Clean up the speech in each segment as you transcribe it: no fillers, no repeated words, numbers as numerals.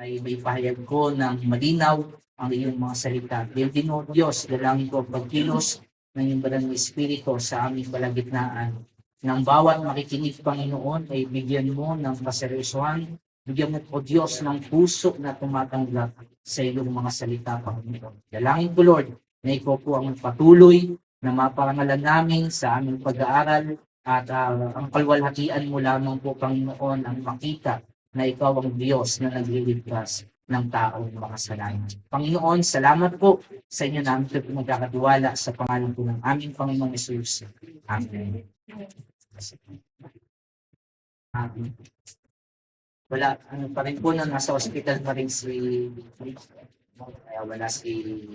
ay may pahayag ko ng malinaw ang iyong mga salita. Dahil din o Diyos, dalangin ko pagkilos ng iyong banal na Espiritu sa aming kalagitnaan. Nang bawat makikinig, Panginoon, ay bigyan mo ng kaseryosohan, bigyan mo o Diyos ng puso na tumatanggap sa iyong mga salita, Panginoon. Dalangin ko, Lord, na ikaw po ang patuloy na maparangalan namin sa aming pag-aaral at ang kalwalhatian mo lamang po, Panginoon, ang makita na ikaw ang Diyos na nagliligtas ng taong makasalanan. Panginoon, salamat po sa inyo namin ito pinagkakatiwala sa pangalan po ng aming Panginoong Jesus. Amen. Amen. Wala, pa rin po na nasa hospital pa rin si kaya wala si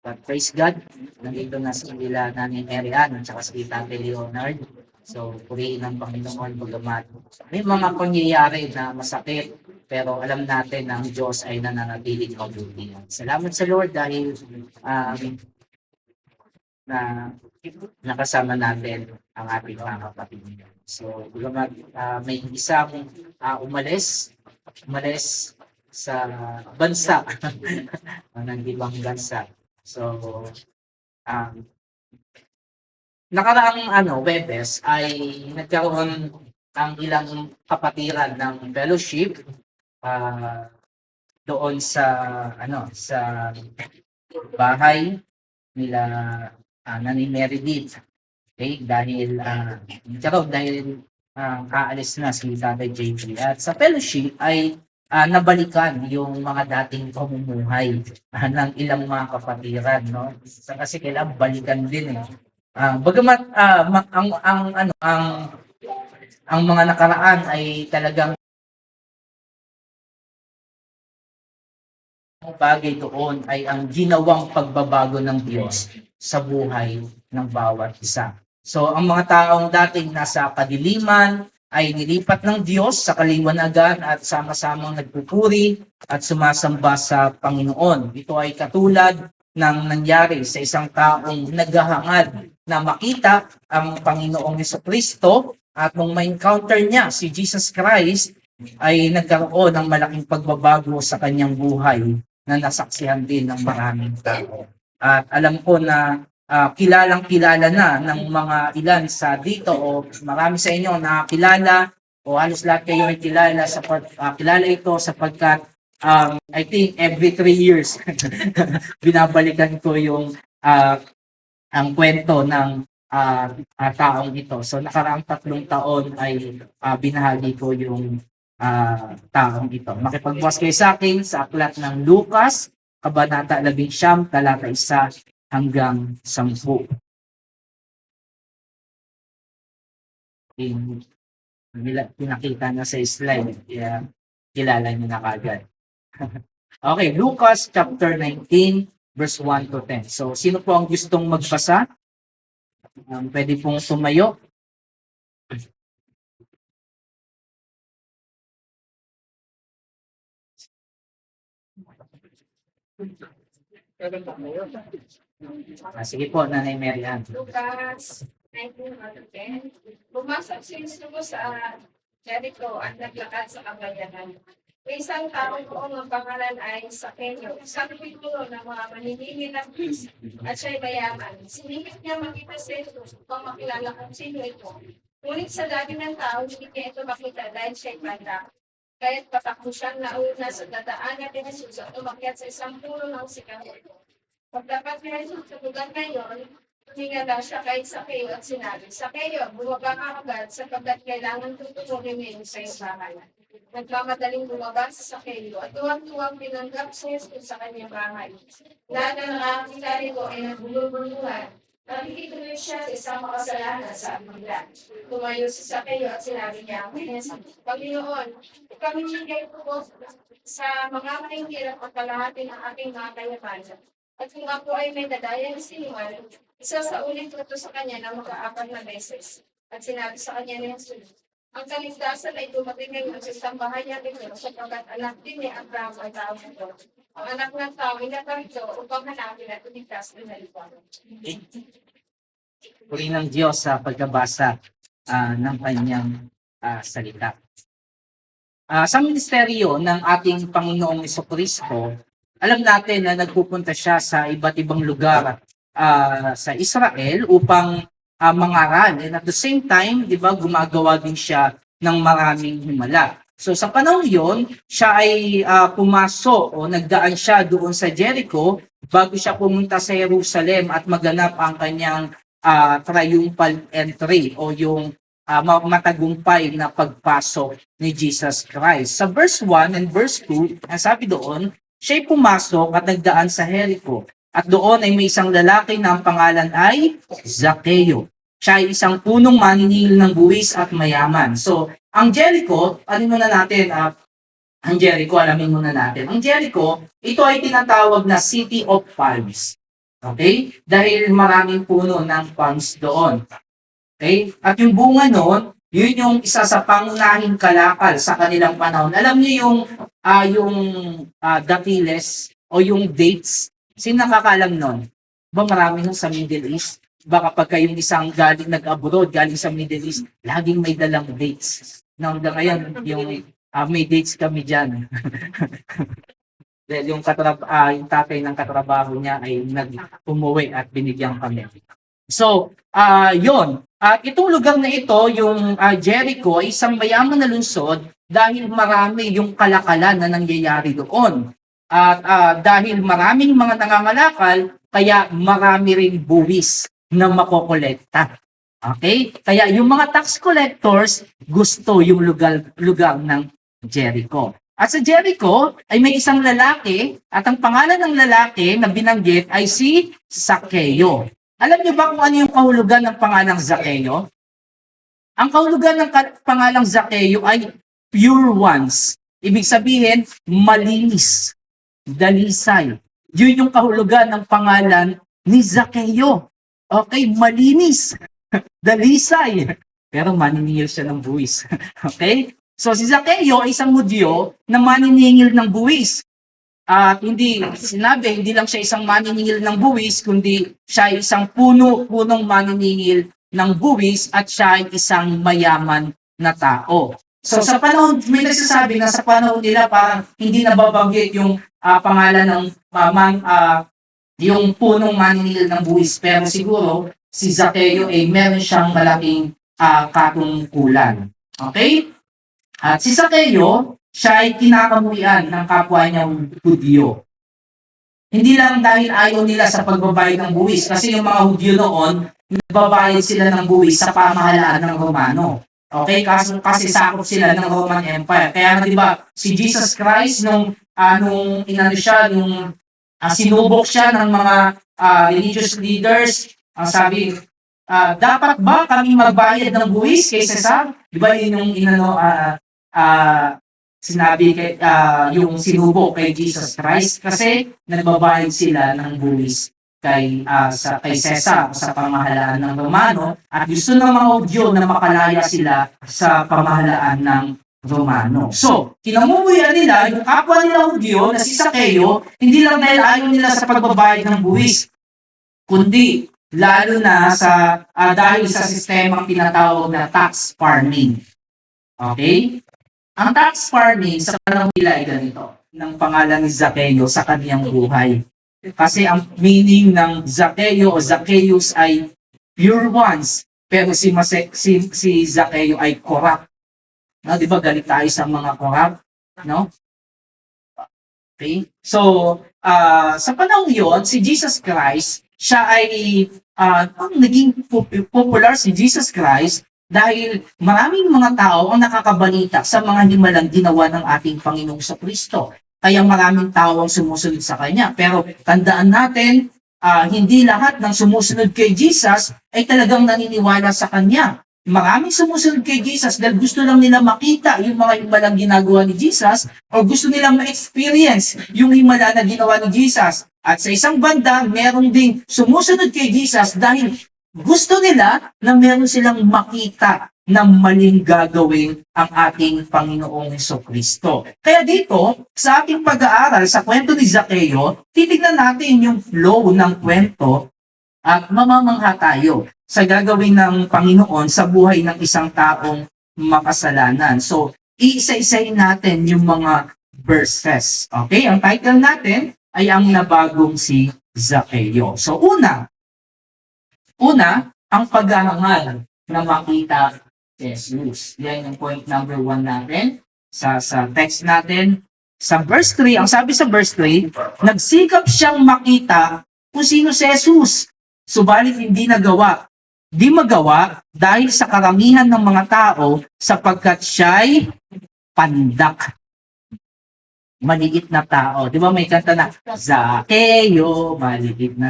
but praise God, nandito na si nila Nanay Marian at saka si Tate Leonard. So, purihin ng Panginoon bagamat may mga pangyayari na masakit, pero alam natin na ang Diyos ay nananatiling mabuti. Salamat sa Lord dahil na nakasama natin ang ating mga kapatid. So, bagamat may isang umalis sa bansa, ng ibang bansa. So, nakaraang Webes ay nagkaroon ang ilang kapatiran ng fellowship doon sa sa bahay nila Nanay Meredith. Okay, dahil kaalis na si Tatay JP. At sa fellowship ay nabalikan yung mga dating pamumuhay ng ilang mga kapatiran, no? Kasi kailangan balikan din eh. Bagamat ang mga nakaraan ay talagang bagay doon ay ang ginawang pagbabago ng Diyos sa buhay ng bawat isa. So ang mga taong dating nasa kadiliman ay nilipat ng Diyos sa kaliwanagan at sama-samang nagpupuri at sumasamba sa Panginoon. Ito ay katulad ng nangyari sa isang taong naghahangad na makita ang Panginoong Jesucristo at nung ma-encounter niya si Jesus Christ ay nagkaroon ng malaking pagbabago sa kanyang buhay na nasaksihan din ng maraming tao. At alam ko na kilalang-kilala na ng mga ilan sa dito o marami sa inyo nakakilala o halos lahat kayo ay kilala kilala ito sapagkat I think every 3 years binabalikan ko yung ang kwento ng taong ito. So nakaraang 3 taon ay binahagi ko yung taong ito. Makipagbukas kayo sa akin sa aklat ng Lucas, Kabanata 11, talata 1 hanggang 10. Pinakita na sa slide, kaya kilala niyo na kagad. Okay, Lucas chapter 19, verse 1 to 10. So, sino po ang gustong magbasa? Pwede pong tumayo. Sige po, Nanay Marian. Lucas 19:10. Pumasok si Jesus sa Jericho at naglakad sa kabayanan. May isang tao doon ang pangalan ay Zacchaeus, isang pitulo ng mga maniningil ng Diyos at siya'y mayaman. Siningit niya makita si Jesus upang makilala kung sino ito. Ngunit sa dami ng tao, hindi niya ito makita dahil siya'y bata. Kaya't patakbo siyang nauna sa dadaanan ni Jesus at umakyat sa isang puno ng sikamoro. Pagdapat ni Jesus sa lugar ngayon, tingala siya kay Zacchaeus at sinabi, Zacchaeus, bumaba ka agad sapagkat kailangan tutulungin ngayon sa iyong bahay. Nagmamadaling bumaba sa Zacchaeus at tuwang-tuwang binanggap si Jesus sa kanyang bahay. Lahat na nakakita rito ay nagbulubuluhan. Nakikituloy siya sa isang makasalanan sa amila. Tumayo si Zacchaeus at sinabi niya, Panginoon, kami niyay po sa mga mahihirap at kalahati ng aking mga kayamanan. At kung ako ay may dadaya ng sinuman, isa sa ulit ko sa kanya na maka-4 na beses. At sinabi sa kanya ni Jesus, ang kaligtasan ay dumating ngayon sa isang bahay niya nito sapagkat anak din ni Abraham ang tao nito. Ang anak ng tao ay natarito upang hanapin at uligtas ng nalipanan. Puri ng Diyos sa pagkabasa ng kanyang salita. sa ministeryo ng ating Panginoong Jesucristo, alam natin na nagpupunta siya sa iba't ibang lugar sa Israel upang mangaral. And at the same time, di ba, gumagawa din siya ng maraming himala. So sa panahon yon, siya ay pumasok o nagdaan siya doon sa Jericho bago siya pumunta sa Jerusalem at maganap ang kanyang triumphal entry o yung matagumpay na pagpasok ni Jesus Christ. Sa verse 1 and verse 2, ang sabi doon, siya'y pumasok at nagdaan sa Jericho. At doon ay may isang lalaki na ang pangalan ay Zaccheo. Siya ay isang punong maniningil ng buwis at mayaman. So, ang Jericho, alamin muna natin, alamin muna natin. Ang Jericho, ito ay tinatawag na City of Palms. Okay? Dahil maraming puno ng palms doon. Okay? At yung bunga noon, yun yung isa sa pangunahing kalakal sa kanilang panahon. Alam niyo yung dapiles o yung dates. Sino nakakalam nun? Ba marami nun sa Middle East? Baka pag kayong isang nag-abroad, galing sa Middle East, laging may dalang dates. Hanggang ngayon, yung may dates kami dyan. Dahil yung tatay ng katrabaho niya ay nag-umuwi at binigyan kami. So, yon. At itong lugar na ito, yung Jericho, ay isang mayaman na lungsod dahil marami yung kalakalan na nangyayari doon. At dahil maraming mga nangangalakal, kaya marami rin buwis na makokolekta. Okay? Kaya yung mga tax collectors, gusto yung lugar ng Jericho. At sa Jericho, ay may isang lalaki, at ang pangalan ng lalaki na binanggit ay si Zaccheo. Alam niyo ba kung ano yung kahulugan ng pangalang Zaccheo? Ang kahulugan ng pangalang Zaccheo ay pure ones. Ibig sabihin, malinis, dalisay. Yun yung kahulugan ng pangalan ni Zaccheo. Okay, malinis, dalisay. Pero maniningil siya ng buwis. Okay? So si Zaccheo ay isang Hudyo na maniningil ng buwis. At hindi lang siya isang maniningil ng buwis, kundi siya ay isang punong maniningil ng buwis at siya ay isang mayaman na tao. So sa panahon, may nagsasabi na sa panahon nila parang hindi nababanggit yung pangalan ng yung punong maniningil ng buwis. Pero siguro si Zaccheo ay meron siyang malaking katungkulan. Okay? At si Zaccheo, siya ay kinakamuhian ng kapwa niyang Hudyo. Hindi lang dahil ayaw nila sa pagbabayad ng buwis, kasi yung mga Hudyo noon, nagbabayad sila ng buwis sa pamahalaan ng Romano. Okay? Kasi sakop sila ng Roman Empire. Kaya di ba, si Jesus Christ, nung sinubok siya ng mga religious leaders, sabi, dapat ba kami magbayad ng buwis kay Cesar? Di ba yun yung sinabi yung sinubo kay Jesus Christ kasi nagbabayad sila ng buwis kay Cesar sa pamahalaan ng Romano at gusto ng mga Hudyo na makalaya sila sa pamahalaan ng Romano. So, kinamumuhian nila yung kapwa nila Hudyo na si Zaccheo, hindi lang dahil ayaw nila sa pagbabayad ng buwis, kundi lalo na dahil sa sistemang tinatawag na tax farming. Okay? Ang tax farming sa panahon nila ay ganito, ng pangalan ni Zaccheo sa kaniyang buhay. Kasi ang meaning ng Zaccheo o Zacchaeus ay pure ones, pero si Zaccheo ay corrupt. No, di ba galit tayo sa mga corrupt? No? Okay? So, sa panahon yon, si Jesus Christ, siya ay naging popular si Jesus Christ dahil maraming mga tao ang nakakabalita sa mga himalang ginawa ng ating Panginoong Jesucristo. Kaya maraming tao ang sumusunod sa Kanya. Pero tandaan natin, hindi lahat ng sumusunod kay Jesus ay talagang naniniwala sa Kanya. Maraming sumusunod kay Jesus dahil gusto lang nila makita yung mga himalang ginagawa ni Jesus o gusto nilang ma-experience yung himala na ginawa ni Jesus. At sa isang banda, meron ding sumusunod kay Jesus dahil gusto nila na meron silang makita na maling gagawin ang ating Panginoong Jesucristo. Kaya dito, sa ating pag-aaral sa kwento ni Zaccheo, titignan natin yung flow ng kwento at mamamangha tayo sa gagawin ng Panginoon sa buhay ng isang taong makasalanan. So, iisa-isahin natin yung mga verses. Okay? Ang title natin ay ang nabagong si Zaccheo. So una, ang paghahangal na makita si Jesus. Yan yung point number 1 natin sa text natin. Sa verse 3, ang sabi sa verse 3, nagsikap siyang makita kung sino si Jesus. Subalit hindi nagawa. Di magawa dahil sa karamihan ng mga tao sapagkat siya'y pandak. Maliit na tao. Di ba may kanta na, Zaccheo, maliit na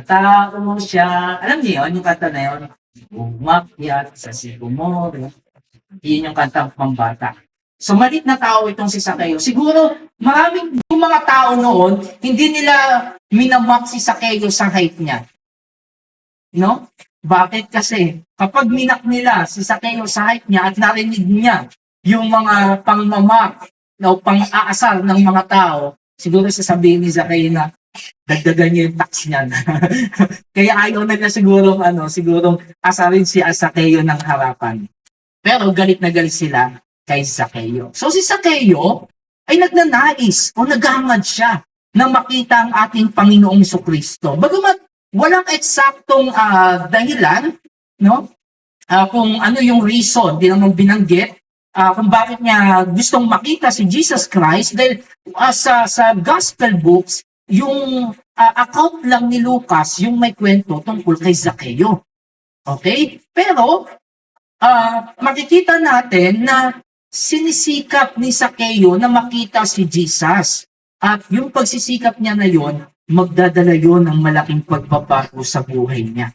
tao siya. Alam niyo yun, yung kanta na yun? Umakyat sa sikomoro. Yun yung kantang pambata. So maliit na tao itong si Zaccheo. Siguro, maraming yung mga tao noon, hindi nila minamak si Zaccheo sa height niya. No? Bakit? Kasi kapag minak nila si Zaccheo sa height niya at narinig niya yung mga pangmamak o pang-aasar ng mga tao, siguro sasabihin ni Zaccheo na dagdagan niya yung tax niya. Kaya ayaw na niya sigurong asarin si Zaccheo ng harapan. Pero galit na galit sila kay Zaccheo. So si Zaccheo ay nagnanais o naghangad siya na makita ang ating Panginoong Jesucristo. Bagamat walang eksaktong dahilan, no? Kung ano yung reason, di naman binanggit, kung bakit niya gustong makita si Jesus Christ, dahil sa gospel books, yung account lang ni Lucas, yung may kwento tungkol kay Zaccheo. Okay? Pero, makikita natin na sinisikap ni Zaccheo na makita si Jesus. At yung pagsisikap niya na yon, magdadala yon ng malaking pagbabago sa buhay niya.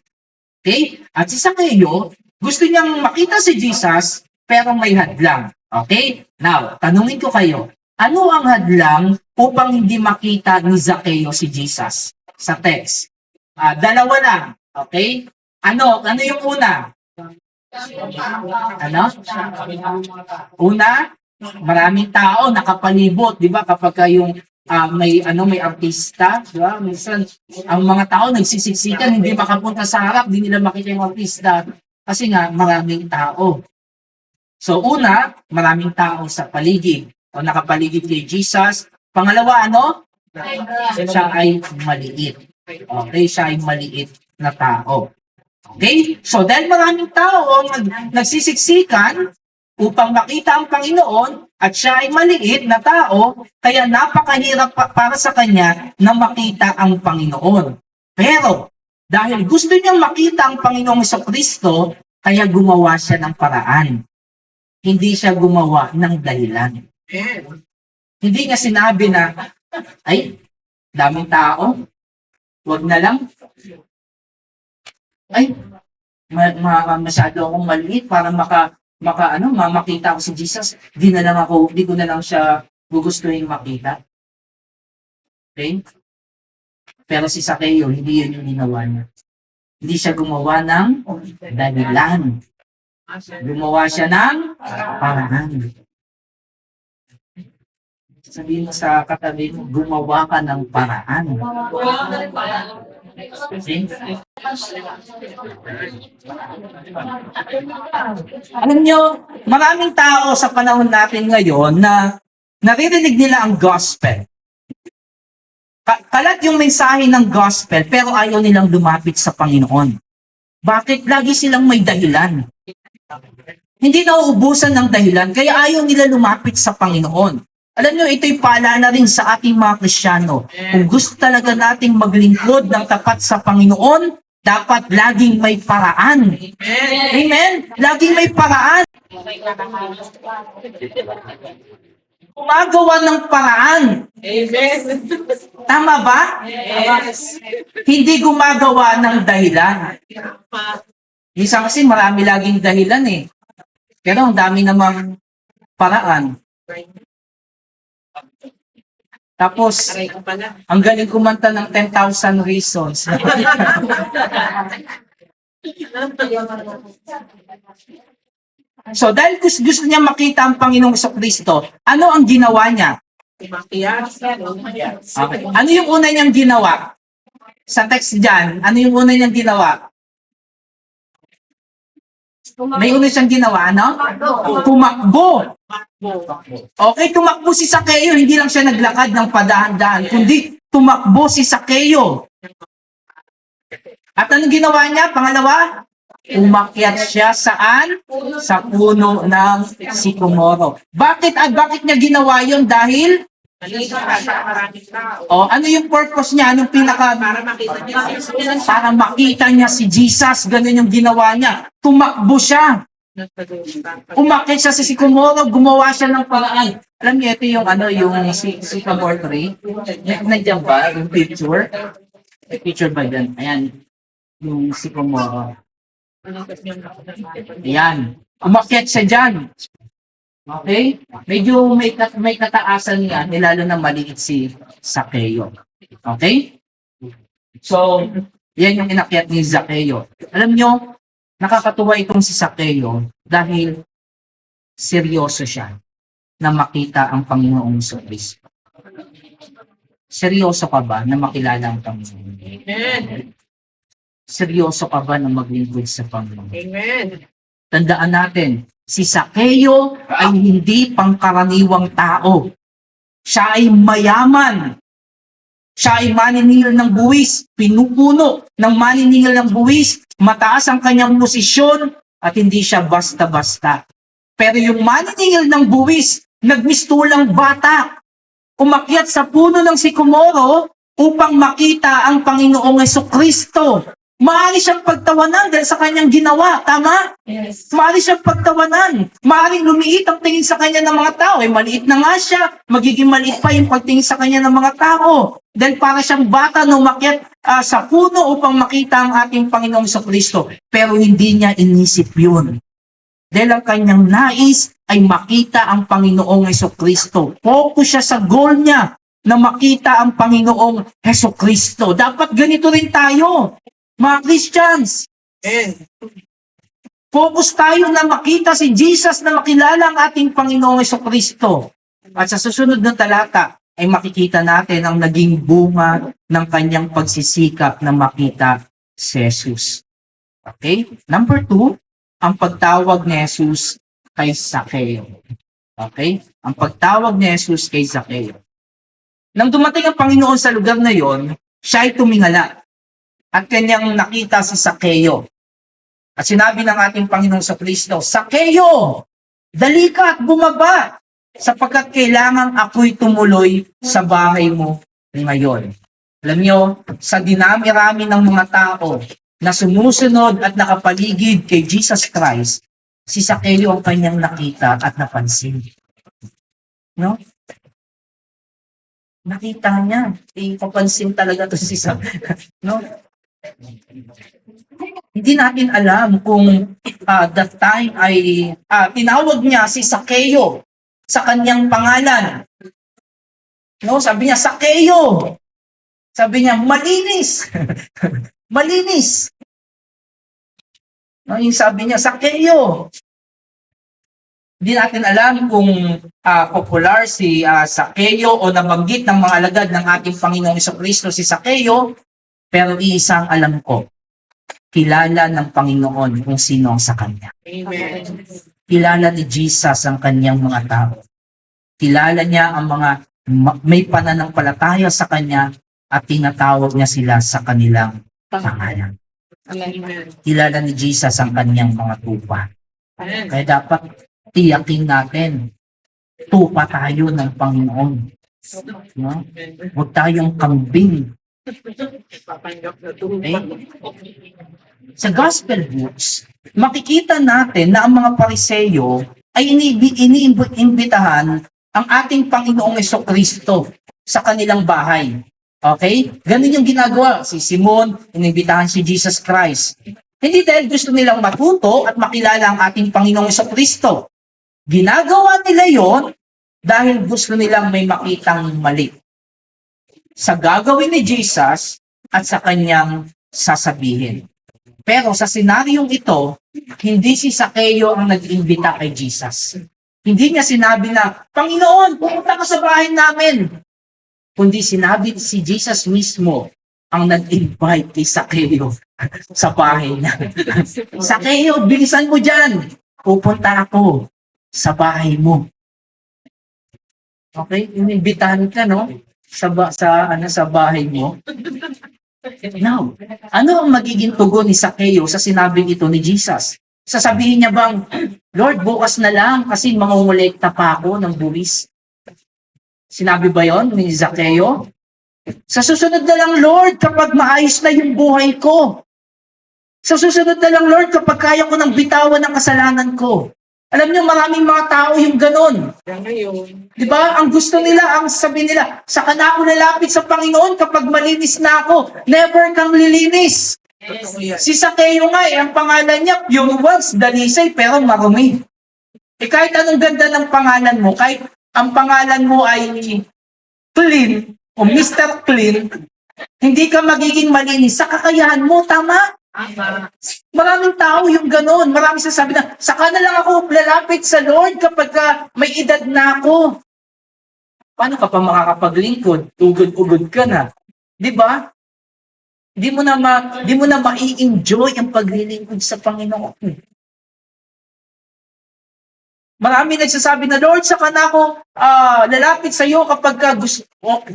Okay? At si Zaccheo, gusto niyang makita si Jesus, pero may hadlang. Okay? Now, tanungin ko kayo, ano ang hadlang upang hindi makita ni Zaccheo si Jesus sa text? Dalawa lang. Okay? Ano yung una? Ano? Una, maraming tao nakapalibot, 'di ba? Kapag yung may artista, 'di ba? Minsan ang mga tao nagsisiksikan, hindi makapunta sa harap, hindi nila makita yung artista kasi nga maraming tao. So una, maraming tao sa paligid o nakapaligid kay Jesus. Pangalawa, siya ay maliit. Okay, siya ay maliit na tao. Okay? So dahil maraming tao nagsisiksikan upang makita ang Panginoon at siya ay maliit na tao, kaya napakahirap para sa kanya na makita ang Panginoon. Pero dahil gusto niyang makita ang Panginoong Jesucristo, kaya gumawa siya ng paraan. Hindi siya gumawa ng dahilan. Hindi niya sinabi na, ay, daming tao, wag na lang. Ay, masyado akong maliit para makita ko si Jesus. Di ko na lang siya gugustuhin makita. Okay? Pero si Zaccheo, hindi yun yung ginawa niya. Hindi siya gumawa ng dahilan. Gumawa siya ng paraan. Sabihin mo sa katabi mo, gumawa ka ng paraan. Okay? Alam nyo, maraming tao sa panahon natin ngayon na naririnig nila ang gospel. Kalat yung mensahe ng gospel, pero ayaw nilang lumapit sa Panginoon. Bakit? Lagi silang may dahilan. Hindi nauubusan ng dahilan, kaya ayaw nila lumapit sa Panginoon. Alam nyo, ito'y paalala rin sa ating mga Kristiyano. Kung gusto talaga nating maglingkod ng tapat sa Panginoon, dapat laging may paraan. Amen? Laging may paraan. Gumagawa ng paraan. Amen. Tama ba? Yes. Hindi gumagawa ng dahilan. Minsan kasi marami laging dahilan eh. Pero ang dami namang paraan. Tapos, Aray ka pala. ang galing kumanta ng 10,000 reasons. So, dahil gusto niya makita ang Panginoong Jesucristo, ano ang ginawa niya? Umakyat. Okay. Ano yung una niyang ginawa? Sa text dyan, ano yung una niyang ginawa? May una siyang ginawa, ano? Tumakbo. Okay, tumakbo si Sakeo. Hindi lang siya naglakad ng padahan-dahan, kundi tumakbo si Sakeo. At anong ginawa niya? Pangalawa, umakyat siya saan? Sa puno ng sikomoro. Bakit niya ginawa yon? Dahil ano yung purpose niya? Anong para makita niya si Jesus. Ganun yung ginawa niya. Tumakbo siya. Umakyat siya sa sikomoro, gumawa siya ng paraan. Alam niyo, ito yung yung sycamore tree. Nandiyan ba? Yung picture? May picture ba dyan? Ayan. Yung sikomoro. Ayan. Umakyat siya dyan. Okay? Medyo may kataasan niya, lalo na maliit si Sakeo. Okay? So, yan yung inakyat ni Sakeo. Alam nyo, nakakatuwa itong si Sakeo dahil seryoso siya na makita ang Panginoong Kristo. Seryoso ka ba na makilala ang Panginoon? Amen. Seryoso ka ba na maglingkod sa Panginoon? Amen. Tandaan natin, si Sakeo ay hindi pangkaraniwang tao. Siya ay mayaman. Siya ay maniningil ng buwis, pinupuno ng maniningil ng buwis, mataas ang kanyang posisyon at hindi siya basta-basta. Pero yung maniningil ng buwis, nagmistulang bata, umakyat sa puno ng sikomoro upang makita ang Panginoong Jesucristo. Maaari siyang pagtawanan dahil sa kanyang ginawa. Tama? Yes. Maaari siyang pagtawanan. Maaaring lumiit ang tingin sa kanya ng mga tao. Maliit na nga siya. Magiging maliit pa yung pagtingin sa kanya ng mga tao. Dahil para siyang bata na umakyat sa puno upang makita ang ating Panginoong Kristo. Pero hindi niya inisip yun. Dahil ang kanyang nais ay makita ang Panginoong Kristo. Focus siya sa goal niya na makita ang Panginoong Kristo. Dapat ganito rin tayo. Mga Christians, focus tayo na makita si Jesus, na makilala ang ating Panginoong Kristo. At sa susunod na talata ay makikita natin ang naging bunga ng kanyang pagsisikap na makita si Jesus. Okay? Number 2, ang pagtawag ni Jesus kay Sakeo. Okay? Ang pagtawag ni Jesus kay Sakeo. Nang dumating ang Panginoon sa lugar na yon, siya ay tumingala. At kanyang nakita si Sakeo. At sinabi ng ating Panginoong Kristo, Sakeo, dali ka at bumaba, sapagkat kailangan ako'y tumuloy sa bahay mo ngayon. Alam nyo, sa dinami-rami ng mga tao na sumusunod at nakapaligid kay Jesus Christ, si Sakeo ang kanyang nakita at napansin. No? Nakita niya. Papansin talaga to si Sakeo. No? Hindi natin alam kung that time ay tinawag niya si Sakeo sa kanyang pangalan. No, sabi niya Sakeo. Sabi niya malinis. Malinis. No, yung sabi niya Sakeo. Hindi natin alam kung popular si Sakeo o nabanggit ng mga alagad ng ating Panginoong Kristo si Sakeo. Pero iisang alam ko, kilala ng Panginoon kung sino ang sa Kanya. Amen. Kilala ni Jesus ang Kanyang mga tao. Kilala niya ang mga may pananampalataya sa Kanya at tinatawag niya sila sa kanilang pangalan. Amen. Kilala ni Jesus ang Kanyang mga tupa. Kaya dapat tiyakin natin, tupa tayo ng Panginoon. No? Huwag tayong kambing. Okay? Sa gospel books, makikita natin na ang mga Pariseyo ay iniimbitahan ang ating Panginoong Kristo sa kanilang bahay. Okay? Ganun yung ginagawa. Si Simon, iniimbitahan si Jesus Christ. Hindi dahil gusto nilang matuto at makilala ang ating Panginoong Kristo. Ginagawa nila yon dahil gusto nilang may makitang mali sa gagawin ni Jesus at sa kanyang sasabihin. Pero sa senaryong ito, hindi si Sakeo ang nag-imbita kay Jesus. Hindi niya sinabi na, Panginoon, pumunta ka sa bahay namin. Kundi sinabi si Jesus mismo ang nag-invite kay Zacchaeus sa bahay niya. Zacchaeus, bilisan mo dyan. Pupunta ako sa bahay mo. Okay? Inimbitahan ka, no? Sa bahay mo. Now, ano ang magiging tugon ni Zacchaeus sa sinabing ito ni Jesus? Sasabihin niya bang, Lord, bukas na lang kasi mangungulekta pa ako ng buwis. Sinabi ba yon ni Zacchaeus? Sa susunod na lang, Lord, kapag maayos na yung buhay ko. Sa susunod na lang, Lord, kapag kaya ko nang bitawan ng kasalanan ko. Alam niyo, maraming mga tao yung ganon. Di ba? Ang gusto nila, ang sabi nila, saka na ako lalapit sa Panginoon kapag malinis na ako. Never kang lilinis. Si Zacchaeus nga, ang pangalan niya, pure words, dalisay, pero marumi. Kahit anong ganda ng pangalan mo, kahit ang pangalan mo ay clean, o Mr. Clean, hindi ka magiging malinis sa kakayahan mo, tama? Maraming tao yung ganon. Maraming sasabi na, saka na lang ako lalapit sa Lord kapag may edad na ako. Paano ka pa makakapaglingkod? Ugod-ugod ka na. Di ba? Di mo na mai-enjoy ang paglilingkod sa Panginoon. Marami nagsasabi na, Lord, saka na ako lalapit sa iyo kapag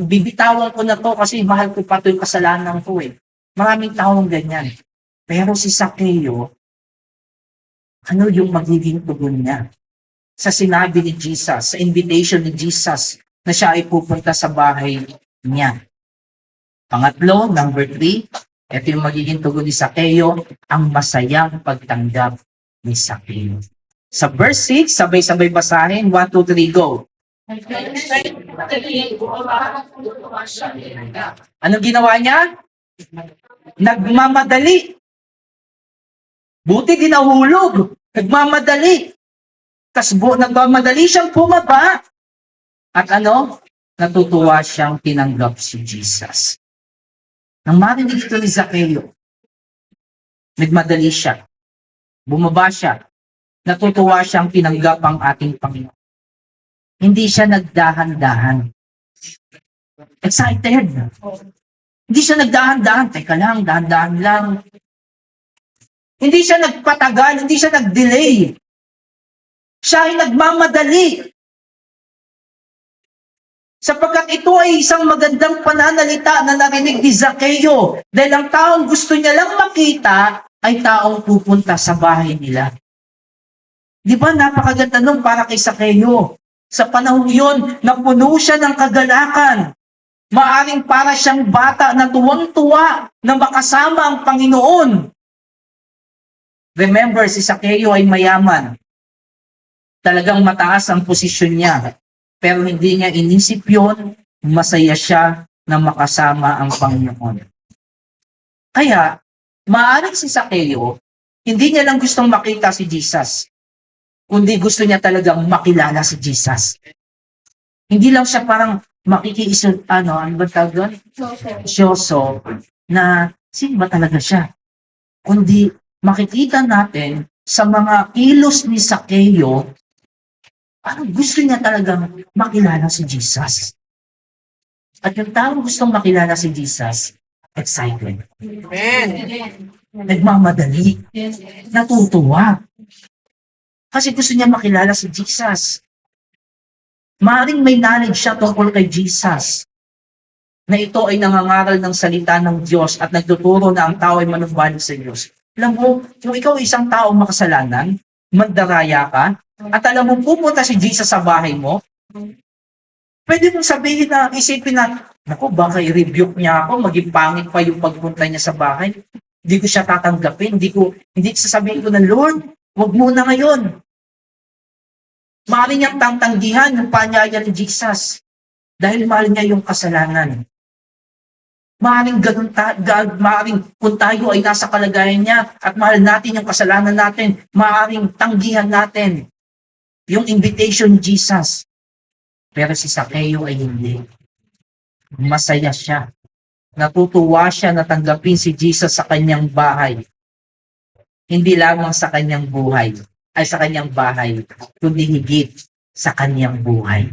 bibitawan ko na to kasi mahal ko pa to yung kasalanan ko eh. Maraming taong ganyan. Pero si Zacchaeus, ano yung magiging tugon niya? Sa sinabi ni Jesus, sa invitation ni Jesus, na siya ay pupunta sa bahay niya. Pangatlo, number 3, ito yung magiging tugon ni Zacchaeus, ang masayang pagtanggap ni Zacchaeus. Sa verse 6, sabay-sabay basahin. 1, 2, 3, go. Anong ginawa niya? Nagmamadali. Buti di nahulog. Nagmamadali. Nagmamadali siyang bumaba. At natutuwa siyang tinanggap si Jesus. Nang marinig ito ni Zacchaeus, nagmadali siya. Bumaba siya. Natutuwa siyang tinanggap ang ating Panginoon. Hindi siya nagdahan-dahan. Excited. Hindi siya nagdahan-dahan. Teka lang, dahan-dahan lang. Hindi siya nagpatagal, hindi siya nag-delay. Siya ay nagmamadali. Sapagkat ito ay isang magandang pananalita na narinig ni Zacchaeus. Dahil ang taong gusto niya lang makita ay taong pupunta sa bahay nila. Di ba napakaganda nung para kay Zacchaeus? Sa panahon yun, napuno siya ng kagalakan. Maaring para siyang bata na tuwang-tuwa na makasama ang Panginoon. Remember, si Zacchaeus ay mayaman. Talagang mataas ang posisyon niya. Pero hindi niya inisip yun, masaya siya na makasama ang Panginoon. Kaya, maaring si Zacchaeus, hindi niya lang gustong makita si Jesus, kundi gusto niya talagang makilala si Jesus. Hindi lang siya parang makikiisip, ano ba tawag doon? Siyoso, na sino ba talaga siya? Kundi makikita natin sa mga kilos ni Zacchaeus, parang gusto niya talagang makilala si Jesus. At yung taong gustong makilala si Jesus, excited. Nagmamadali. Natutuwa. Kasi gusto niya makilala si Jesus. Maaring may knowledge siya tungkol kay Jesus. Na ito ay nangangaral ng salita ng Diyos at nagtuturo na ang tao ay manumbalik sa Diyos. Alam mo, kung ikaw ay isang taong makasalanan, mandaraya ka, at alam mo pupunta si Jesus sa bahay mo, pwede mong sabihin na, isipin na, naku, baka i-rebuke niya ako, maging pangit pa yung pagpunta niya sa bahay. Hindi ko siya tatanggapin, hindi sasabihin ko na, Lord, wag muna ngayon. Maaari niyang tangtanggihan yung panyaya ni Jesus dahil mahal niya yung kasalanan. Maaring kung tayo ay nasa kalagayan niya at mahal natin yung kasalanan natin, maaring tanggihan natin yung invitation ni Jesus. Pero si Zacchaeus ay hindi. Masaya siya. Natutuwa siya na tanggapin si Jesus sa kanyang bahay. Hindi lamang sa kanyang buhay, ay sa kanyang bahay, kundi higit sa kanyang buhay.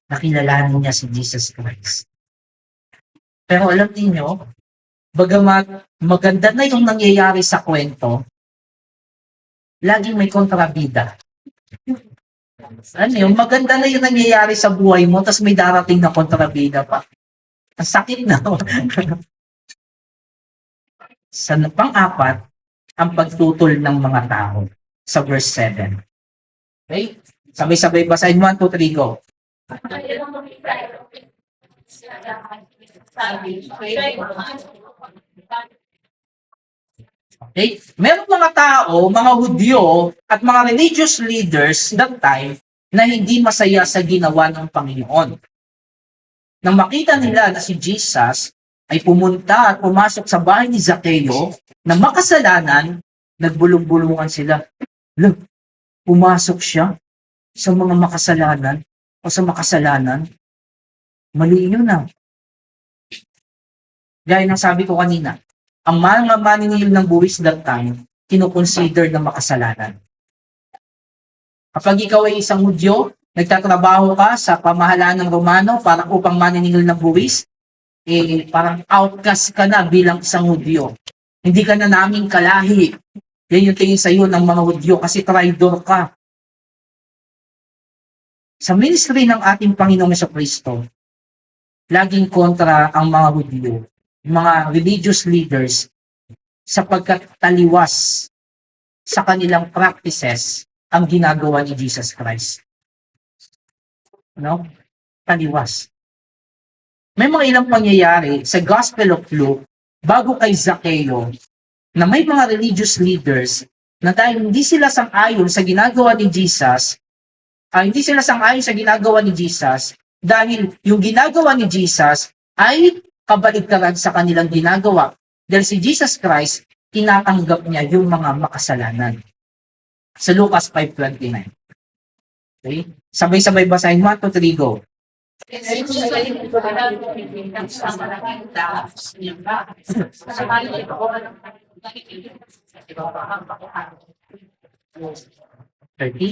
Nakilalanin niya si Jesus Christ. Pero alam niyo, bagamat maganda na yung nangyayari sa kwento, laging may kontrabida. Ano yun, maganda na yung nangyayari sa buhay mo, tapos may darating na kontrabida pa. Ang sakit na. Sa pang-apat, ang pagtutol ng mga tao sa verse 7. Okay? Sabay-sabay basahin 1, 2, 3, go. Okay? Meron mga tao, mga Hudyo, at mga religious leaders that time na hindi masaya sa ginawa ng Panginoon. Nang makita nila na si Jesus ay pumunta at pumasok sa bahay ni Zaccheo na makasalanan, nagbulong-bulungan sila. Look, pumasok siya sa mga makasalanan o sa makasalanan. Mali yun na. Gaya ng sabi ko kanina, ang mga maniningil ng buwis that time, kinukonsider na makasalanan. Kapag ikaw ay isang Hudyo, nagtatrabaho ka sa pamahalaan ng Romano para upang maniningil ng buwis, parang outcast ka na bilang isang Hudyo. Hindi ka na naming kalahi. Yan yung tingin sa iyo ng mga Hudyo kasi traidor ka. Sa ministry ng ating Panginoong Jesucristo, laging kontra ang mga Hudyo, mga religious leaders, sapagkat taliwas sa kanilang practices ang ginagawa ni Jesus Christ. No? Taliwas. May mga ilang pangyayari sa Gospel of Luke bago kay Zaccheo na may mga religious leaders na dahil hindi sila sang-ayon sa ginagawa ni Jesus, dahil yung ginagawa ni Jesus ay kabaligtaran sa kanilang ginagawa. Dahil si Jesus Christ, tinatanggap niya yung mga makasalanan. Sa Lucas 5:29. Okay? Sabay-sabay basahin 1, 2, 3, go. Thirty.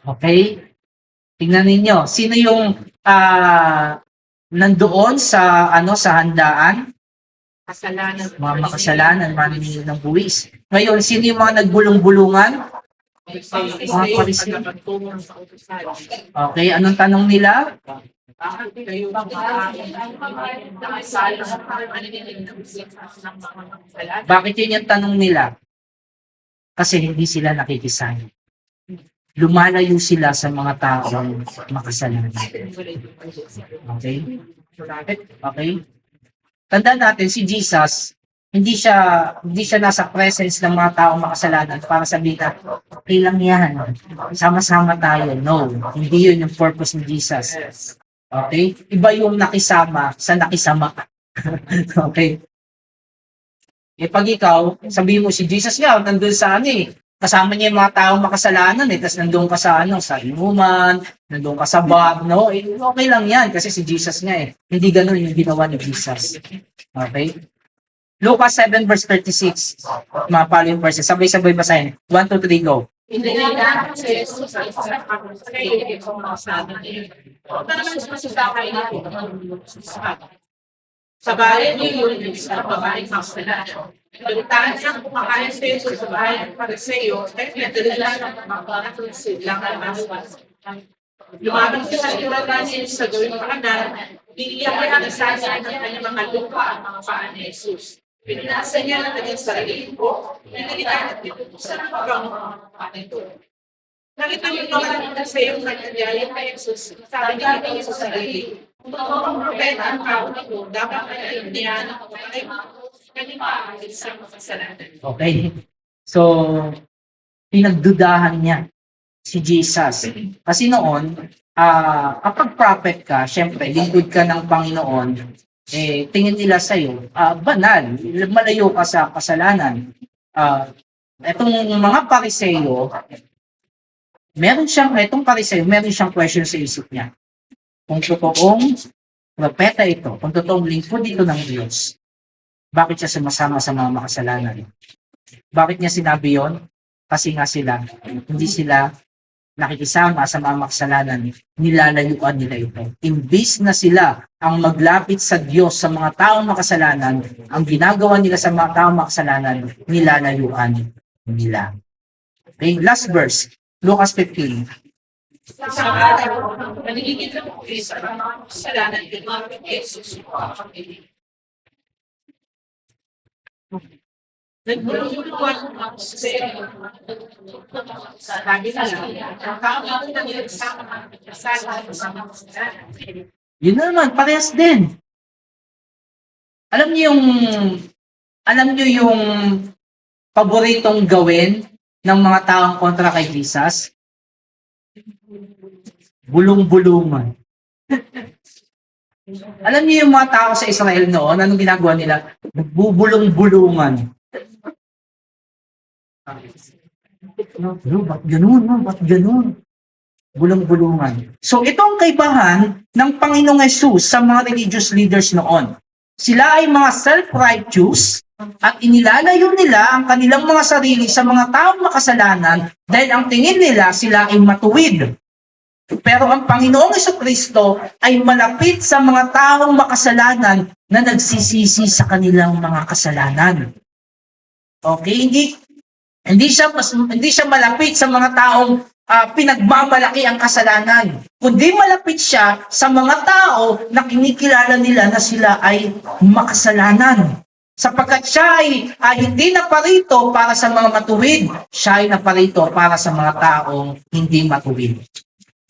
Okay? Tingnan ninyo, sino yung nandoon sa handaan? Mga makasalanan, maniningil ng buwis. Ngayon, sino yung mga nagbulong-bulungan? Mga Pariseo. Okay, anong tanong nila? Bakit yun yung tanong nila? Kasi hindi sila nakikisama. Lumalayo sila sa mga taong makasalanan. Okay? Okay? Tandaan natin, si Jesus, hindi siya nasa presence ng mga taong makasalanan para sabihin na, okay lang yan, sama-sama tayo. No, hindi yun yung purpose ni Jesus. Okay? Iba yung nakisama sa nakisama. Okay? Pag ikaw, sabihin mo si Jesus nga, nandun sa kasama niya yung mga taong makasalanan tapos nandun ka sa sa inuman, nandun ka sa bar, no? Okay lang yan kasi si Jesus nga Hindi ganun yung ginawa ni Jesus. Okay? Lucas 7 verse 36. Mga following verses. Sabay-sabay basahin. 1, 2, 3, go. Hindi na si Jesus ay sa bayan niyo yun sa babaeng makasalanan. Pagkataan siyang kumakain sa Jesus sa bahay ng Pariseo, kaya pinadala ng mga silang almaswas. Lumabang siya sa iwagan niya sa gawing pakanan, biniyak niya ang isasa ng kanyang mga lupa ang mga paan ni Jesus. Pinasa niya ng kanyang sarili ko, pinagitahan nito sa napagang mga paan ito. Nakita niyo naman ang sayong nagkanyaya kay Jesus, sabi niya ito sa sarili. Kung ang propeta ang tao nito, dapat ay niya na ay okay. So, pinagdudahan niya si Jesus. Kasi noon, kapag prophet ka, syempre, lingkod ka ng Panginoon, tingin nila sa'yo, banal, malayo ka sa kasalanan. Etong mga Pariseo, meron siyang question sa isip niya. Kung totoong propeta ito, kung totoong lingkod ito ng Diyos, Bakit siya sumasama sa mga makasalanan? Bakit niya sinabi yon? Kasi nga hindi sila nakikisama sa mga makasalanan, nilalayuan nila ito. Imbis na sila ang maglapit sa Diyos sa mga taong makasalanan, ang ginagawa nila sa mga taong makasalanan, nilalayuan nila. Okay, last verse, Lucas 15. Sa araw, nanigigit ng pulis at ang mga kasalanan ng mga Jesus o ang pamilya. Nagmulungan ang sa'yo. Sabi na lang, ang kaamang na nila sa mga kasalanan sa mga kasalanan. Yun na naman, parehas din. Alam niyo yung paboritong gawin ng mga taong kontra kay Jesus? Bulong-bulungan. Alam niyo yung mga tao sa Israel noon, anong ginagawa nila? Nagbubulong-bulungan. Ba't ganun? Ba't ganun? Bulong-bulungan. So, ito ang kaibahan ng Panginoong Yesus sa mga religious leaders noon. Sila ay mga self-righteous at inilalayo nila ang kanilang mga sarili sa mga taong makasalanan dahil ang tingin nila sila ay matuwid. Pero ang Panginoong Jesucristo ay malapit sa mga taong makasalanan na nagsisisi sa kanilang mga kasalanan. Okay, hindi siya malapit sa mga taong pinagmamalaki ang kasalanan. Kundi malapit siya sa mga tao na kinikilala nila na sila ay makasalanan. Sapagkat siya ay hindi naparito para sa mga matuwid, siya ay naparito para sa mga taong hindi matuwid.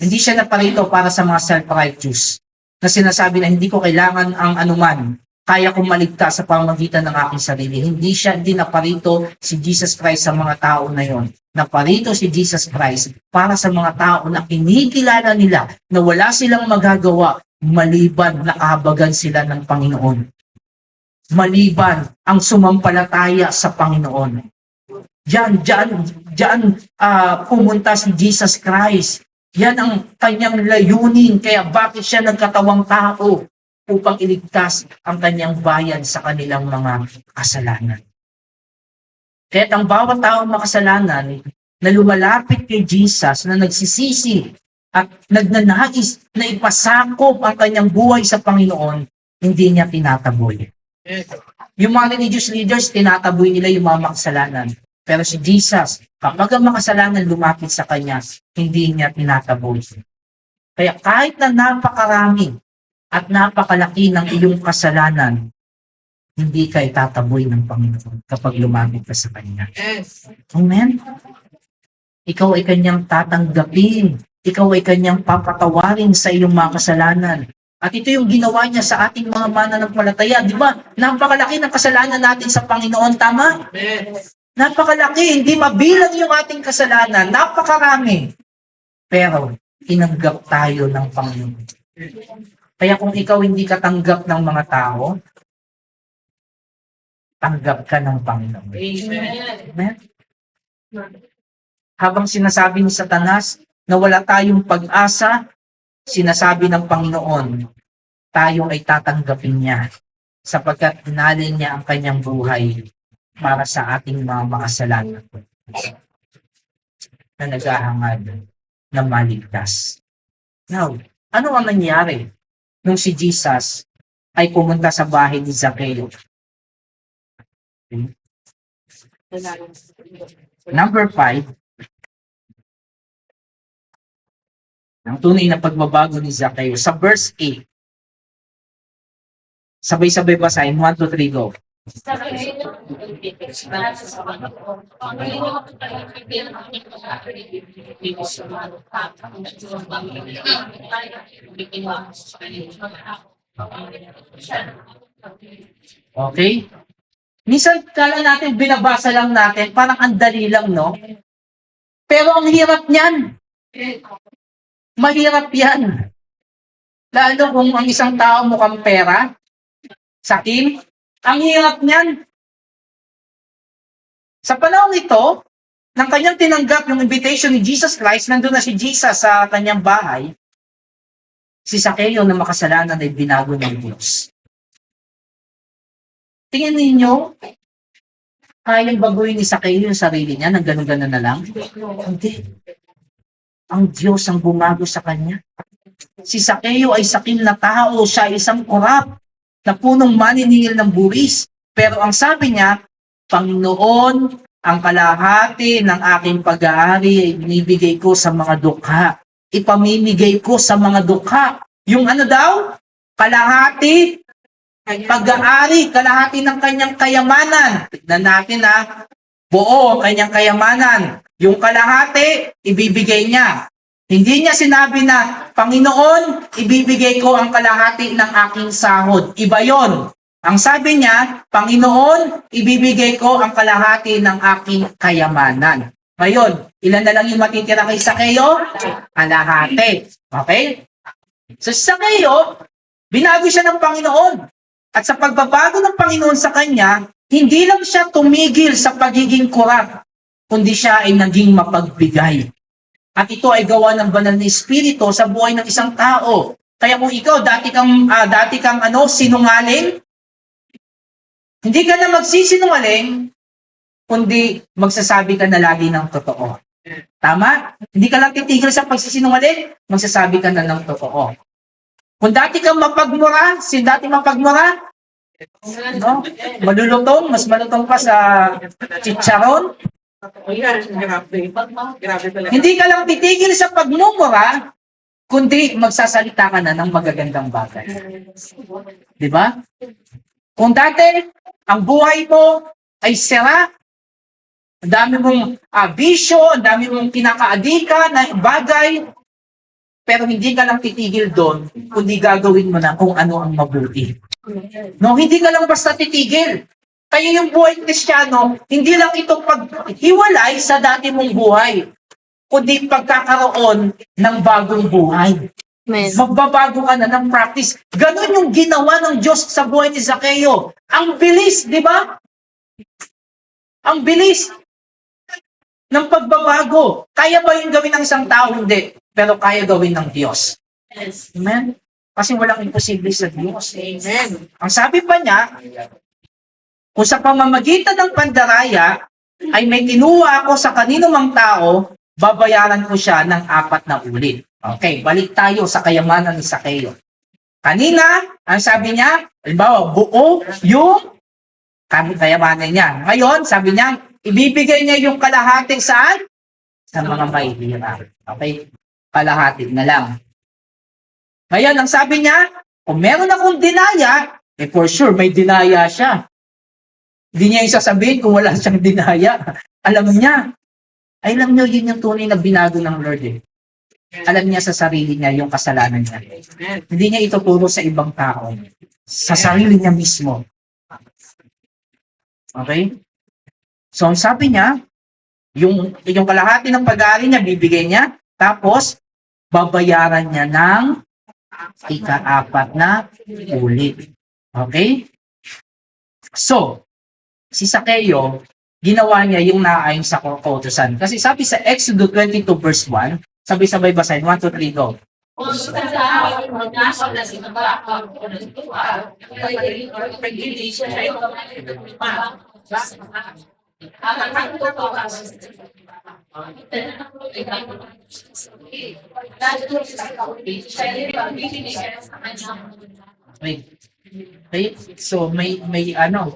Hindi siya naparito para sa mga self-righteous na sinasabi na hindi ko kailangan ang anuman, kaya kong maligtas sa pamamagitan ng aking sarili. Hindi naparito si Jesus Christ sa mga tao na yon. Naparito si Jesus Christ para sa mga tao na kinikilala nila na wala silang magagawa maliban na kahabagan sila ng Panginoon. Maliban ang sumampalataya sa Panginoon. Diyan pumunta si Jesus Christ. Yan ang kanyang layunin, kaya bakit siya nagkatawang tao upang iligtas ang kanyang bayan sa kanilang mga kasalanan. Kaya ang bawat taong makasalanan na lumalapit kay Jesus, na nagsisisi at nagnanais na ipasakop ang kanyang buhay sa Panginoon, hindi niya tinataboy. Yung mga religious leaders, tinataboy nila yung mga makasalanan. Pero si Jesus, kapag ang makasalanan lumapit sa kanya, hindi niya tinataboy. Kaya kahit na napakarami at napakalaki ng iyong kasalanan, hindi ka itataboy ng Panginoon kapag lumapit ka sa kanya. Yes. Amen? Ikaw ay kanyang tatanggapin. Ikaw ay kanyang papatawarin sa iyong mga kasalanan. At ito yung ginawa niya sa ating mga mananampalataya. Di ba? Napakalaki ng kasalanan natin sa Panginoon. Tama? Yes. Napakalaki, hindi mabilang yung ating kasalanan, napakarami. Pero, tinanggap tayo ng Panginoon. Kaya kung ikaw hindi ka tanggap ng mga tao, tanggap ka ng Panginoon. Amen. Amen? Habang sinasabi ni Satanas na wala tayong pag-asa, sinasabi ng Panginoon, tayo ay tatanggapin niya sapagkat inalin niya ang kanyang buhay para sa ating mga makasalanan na naghahangad na maligtas. Now, ano ang nangyari nung si Jesus ay pumunta sa bahay ni Zacchaeus? Number 5, ang tunay na pagbabago ni Zacchaeus. Sa verse 8, sabay-sabay basahin, 1, 2, 3, go. Okay? Minsan kala natin, binabasa lang natin, parang ang dali lang, no? Pero ang hirap niyan. Mahirap yan. Lalo kung ang isang tao mukhang pera, sakim, ang hirap niyan. Sa panahon ito, nang kanyang tinanggap yung invitation ni Jesus Christ, nandun na si Jesus sa kanyang bahay, si Zacchaeus na makasalanan ay binago ng Diyos. Tingin ninyo, kayang baguhin ni Sakeo yung sarili niya ng ganun-ganun na lang? Hindi. Ang Diyos ang bumago sa kanya. Si Sakeo ay sakim na tao, siya ay isang korap na punong maniningil ng buwis. Pero ang sabi niya, Panginoon, ang kalahati ng aking pag-aari ay binibigay ko sa mga dukha. Ipamimigay ko sa mga dukha. Yung ano daw? Kalahati, pag-aari, kalahati ng kanyang kayamanan. Tignan natin buo ang kanyang kayamanan. Yung kalahati, ibibigay niya. Hindi niya sinabi na, Panginoon, ibibigay ko ang kalahati ng aking sahod. Iba yon. Ang sabi niya, Panginoon, ibibigay ko ang kalahati ng aking kayamanan. Ngayon, ilan na lang yung matitira kay Sakeo? Kalahati. Okay? So, Sakeo, binago siya ng Panginoon. At sa pagbabago ng Panginoon sa kanya, hindi lang siya tumigil sa pagiging korap, kundi siya ay naging mapagbigay. At ito ay gawa ng banal na Espiritu sa buhay ng isang tao. Kaya kung ikaw, dati kang sinungaling, hindi ka na magsisinungaling, kundi magsasabi ka na lagi ng totoo. Tama? Hindi ka lang titigil sa pagsisinungaling, magsasabi ka na ng totoo. Kung dati kang mapagmura, no? Malulutong, mas malutong pa sa chicharon. Ayan, grabe. Grabe talaga. Hindi ka lang titigil sa pagmumura, kundi magsasalita ka na ng magagandang bagay. Di ba? Kung dati, ang buhay mo ay sira, ang dami mong bisyo, ang dami mong kinakaadika na bagay, pero hindi ka lang titigil doon, kundi gagawin mo na kung ano ang mabuti. No, hindi ka lang basta titigil. Kaya yung buhay Kristiyano, hindi lang ito paghiwalay sa dati mong buhay, kundi pagkakaroon ng bagong buhay. Amen. Magbabago ka na ng practice. Ganon yung ginawa ng Diyos sa buhay ni Sakeo. Ang bilis, di ba? Ang bilis ng pagbabago. Kaya ba yung gawin ng isang tao? Hindi. Pero kaya gawin ng Diyos. Amen? Kasi walang imposible sa Diyos. Amen. Ang sabi pa niya, kung sa pamamagitan ng pandaraya ay may kinuha ako sa kanino mang tao, babayaran ko siya ng 4 na ulit. Okay, balik tayo sa kayamanan ni Sakeo. Kanina, ang sabi niya, halimbawa, buo yung kayamanan niya. Ngayon, sabi niya, ibibigay niya yung kalahati saan? Sa mga mahihirap. Okay? Kalahati na lang. Ngayon, ang sabi niya, kung meron akong dinaya, for sure, may dinaya siya. Hindi niya yung sasabihin kung wala siyang dinaya. Alam niya. Ay, alam niyo, yun yung tunay na binago ng Lord eh. Alam niya sa sarili niya yung kasalanan niya. Hindi niya ituturo sa ibang tao. Sa sarili niya mismo. Okay? So, ang sabi niya, yung kalahati ng pag-aari niya, bibigay niya, tapos, babayaran niya ng ika-4 na ulit. Okay? So, si Sakeo, ginawa niya yung naayon sa kautusan. Kasi sabi sa Exodus 22 verse 1, sabay-sabay basahin, 1, 2, 3, go. Okay. So may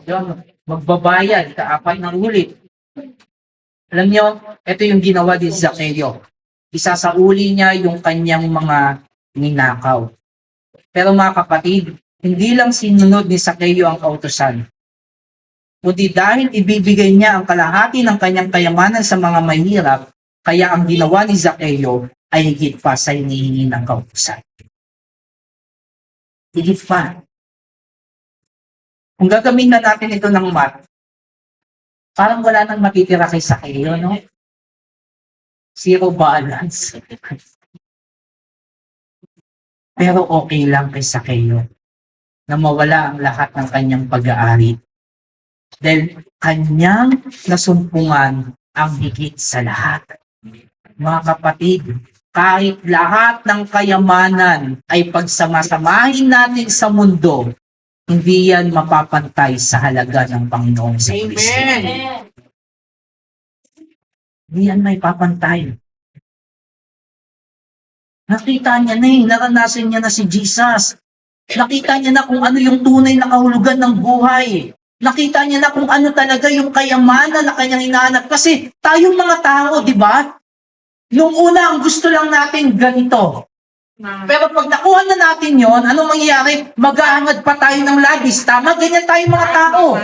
yun, magbabayad ka-4 ng ulit. Alam niyo, ito yung ginawa din sa Sakeo. Isasauli niya yung kanyang mga ninakaw. Pero mga kapatid, hindi lang sinunod ni Sakeo ang kautusan, kundi dahil ibibigay niya ang kalahati ng kanyang kayamanan sa mga mahirap, kaya ang ginawa ni Sakeo ay higit pa sa hinihingi ng kautusan. Higit pa. Kung gagamitin na natin ito ng math, parang wala nang matitira kay Sakeo, no? Zero balance. Pero okay lang kay Sakeo na mawala ang lahat ng kanyang pag-aari. Dahil kanyang nasumpungan ang higit sa lahat. Mga kapatid, kahit lahat ng kayamanan ay pagsamasamahin natin sa mundo, hindi yan mapapantay sa halaga ng Panginoon sa Kristo. Amen. Hindi yan may papantay. Nakita niya na naranasan niya na si Jesus. Nakita niya na kung ano yung tunay na kahulugan ng buhay. Nakita niya na kung ano talaga yung kayamanan na kanyang hinahanap. Kasi tayong mga tao, di ba? Nung una, ang gusto lang natin ganito. Pero pag nakuha na natin yon, ano mangyayari? Mag-aangad pa tayo ng labis. Tama, ganyan tayong mga tao.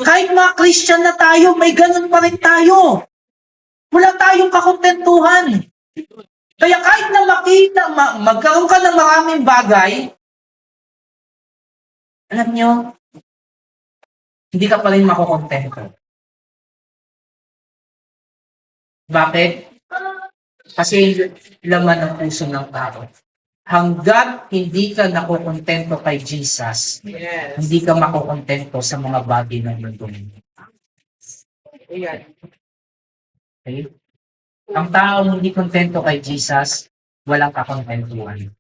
Kahit mga Christian na tayo, may ganun pa rin tayo. Wala tayong kakontentuhan. Kaya kahit na magkaroon ka ng maraming bagay, alam nyo, hindi ka pa rin makukontento. Bakit? Kasi laman ng puso ng tao. Hanggat hindi ka nakukontento kay Jesus, Yes. hindi ka makukontento sa mga bagay ng mundo. Ayan. Okay? Ang taong hindi kontento kay Jesus, walang kakontentuhan.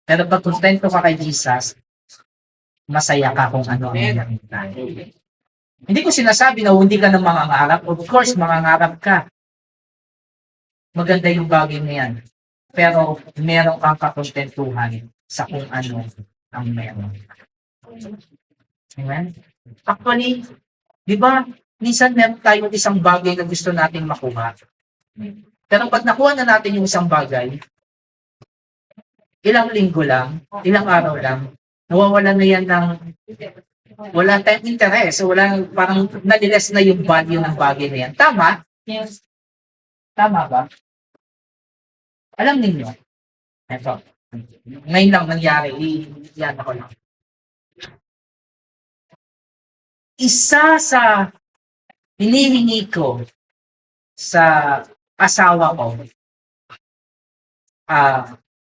Pero pag kontento ka kay Jesus, masaya ka kung ano ang nakita. Hindi ko sinasabi na hindi ka na mangangarap. Of course, mangangarap ka. Maganda yung bagay na yan. Pero meron kang kakontentuhan sa kung ano ang meron. Amen? Actually, di ba, minsan meron tayong isang bagay na gusto nating makuha. Pero pag nakuha na natin yung isang bagay, ilang linggo lang, ilang araw lang, nawawala na yan ng wala tayong interest. Wala, parang naliles na yung value ng bagay na yan. Tama? Yes. Tama ba? Alam ninyo, eto, ngayon lang nangyari, yan ako lang. Isa sa hinihingi ko sa asawa ko,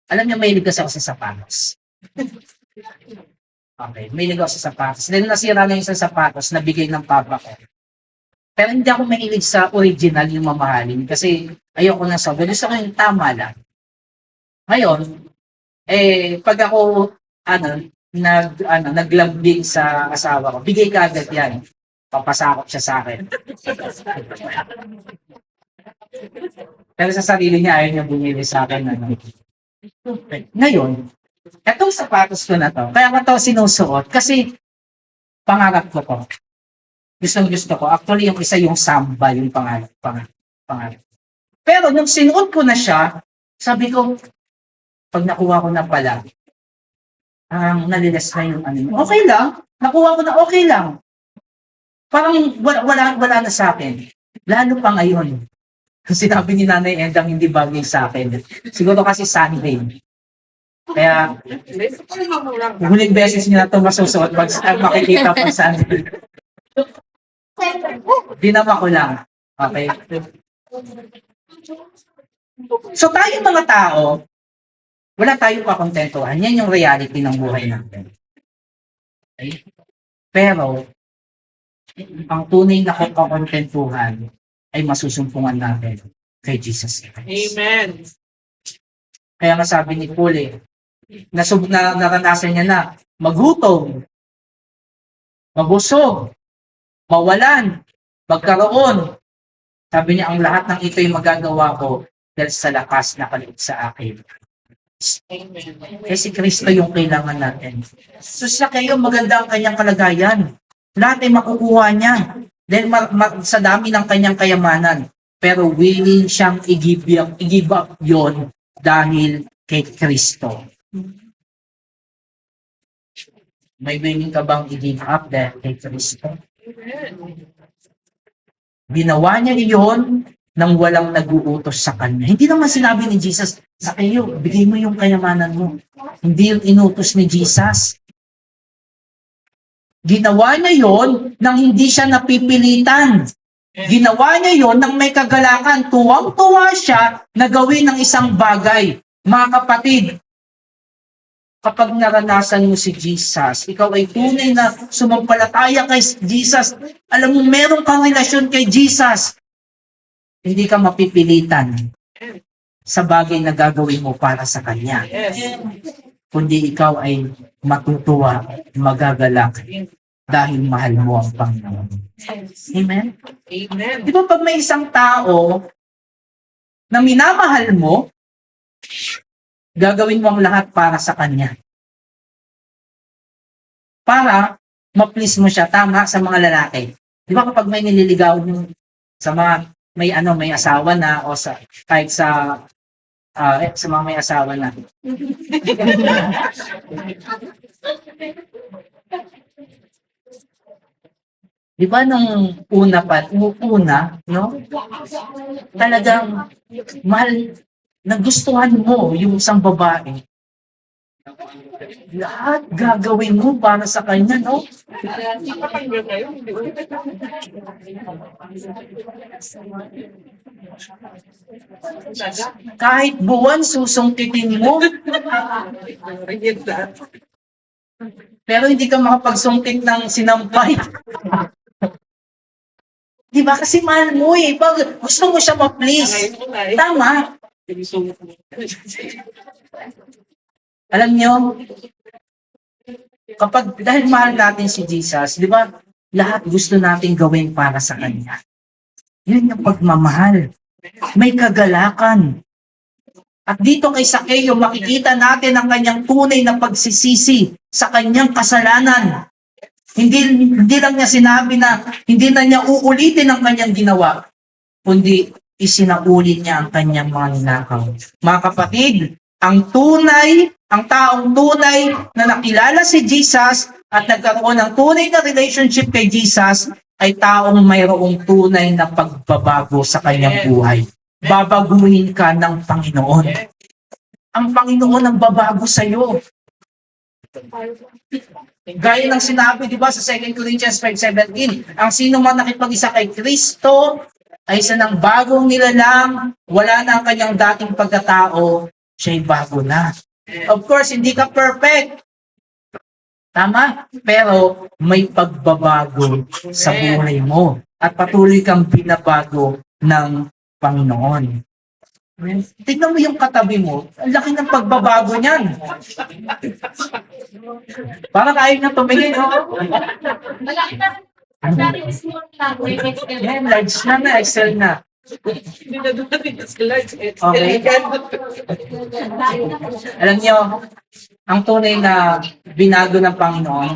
alam niyo, may ligas ako sa sapatos. Okay, may ligaw sa sapatos. Then nasira na yung sa sapatos na bigay ng papa ko. Pero hindi ako mahilig sa original yung mamahalin kasi ayoko na sobrang. Gusto ko yung tama lang. Ngayon, pag ako naglambing sa asawa ko, bigay ka agad yan. Papasakot siya sa akin. Pero sa sarili niya, ayaw niya bumili sa akin. Ngayon, etong sapatos ko na to, kaya ko to sinusuot kasi pangarap ko to. Gusto ko. Actually, yung isa yung samba, yung pangarap. Pero nung sinuot ko na siya, sabi ko, pag nakuha ko na pala, naliles na yung ano. Okay lang. Nakuha ko na okay lang. Parang wala na sa akin. Lalo pa ngayon. Sinabi ni Nanay Endang hindi bagay sa akin. Siguro kasi Sunday. Kaya, huling beses niya na ito masusuot pag makikita pa Sunday. Dinama ko lang. Okay? So tayo mga tao, wala tayong kakontentuhan. Yan yung reality ng buhay natin. Okay? Pero, ang tunay na kakontentuhan ay masusumpungan natin kay Jesus Christ. Amen. Kaya nga sabi ni Paul, naranasan niya na magutom, mabusog, mawalan, magkaroon. Sabi niya, ang lahat ng ito ay magagawa ko dahil sa lakas na kaloob sa akin. Kasi Kristo yung kailangan natin. So sa kayo, maganda ang kanyang kalagayan. Lahat ay makukuha niya. Dahil sa dami ng kanyang kayamanan. Pero willing siyang i-give up yun dahil kay Kristo. May willing ka bang i-give up dahil kay Kristo? Ginawa niya iyon nang walang nag-uutos sa kanya. Hindi naman sinabi ni Jesus, sa kayo, bigay mo yung kayamanan mo. Hindi yung inutos ni Jesus. Ginawa niya yon nang hindi siya napipilitan. Ginawa niya yon nang may kagalakan. Tuwang-tuwa siya na gawin ng isang bagay. Mga kapatid, kapag naranasan mo si Jesus, ikaw ay tunay na sumampalataya kay Jesus, alam mo, meron kang relasyon kay Jesus, hindi ka mapipilitan sa bagay na gagawin mo para sa Kanya. Yes. Kundi ikaw ay matutuwa, magagalak, dahil mahal mo ang Panginoon. Amen? Amen. Di ba pag may isang tao na minamahal mo, gagawin mo ang lahat para sa kanya. Para ma-please mo siya, tama sa mga lalaki. Di ba kapag may nililigaw sa mga may asawa na o sa kahit sa mga may asawa na. Di ba nung una, no? Talagang mahal, nagustuhan mo yung isang babae. Lahat gagawin mo para sa kanya, no? Kahit buwan, susungkitin mo. Pero hindi ka makapagsungkit ng sinampay. Di ba? Kasi mahal mo eh. Pag gusto mo siya ma-please. Tama. Alam nyo, kapag dahil mahal natin si Jesus, di ba, lahat gusto natin gawin para sa Kanya. Yun yung pagmamahal. May kagalakan. At dito kay Zaccheo, makikita natin ang kanyang tunay na pagsisisi sa kanyang kasalanan. Hindi lang niya sinabi na hindi na niya uulitin ang kanyang ginawa, kundi isinaulit niya ang kanyang mga ninakaw. Mga kapatid, ang taong tunay na nakilala si Jesus at nagkaroon ng tunay na relationship kay Jesus ay taong mayroong tunay na pagbabago sa kanyang buhay. Babaguhin ka ng Panginoon. Ang Panginoon ang babago sa iyo. Gaya ng sinabi, di ba, sa 2 Corinthians 5:17, ang sino man nakipag-isa kay Kristo ay isa ng bagong nilalang, wala na ang kanyang dating pagkatao, siya'y bago na. Of course, hindi ka perfect. Tama? Pero may pagbabago sa buhay mo at patuloy kang binabago ng Panginoon. Tignan mo yung katabi mo, ang laki ng pagbabago niyan. Parang ayaw na tumingin, no? Malaki na. Dati small na. Yeah, large na, Excel na. Okay. Alam niyo, ang tunay na binago ng Panginoon,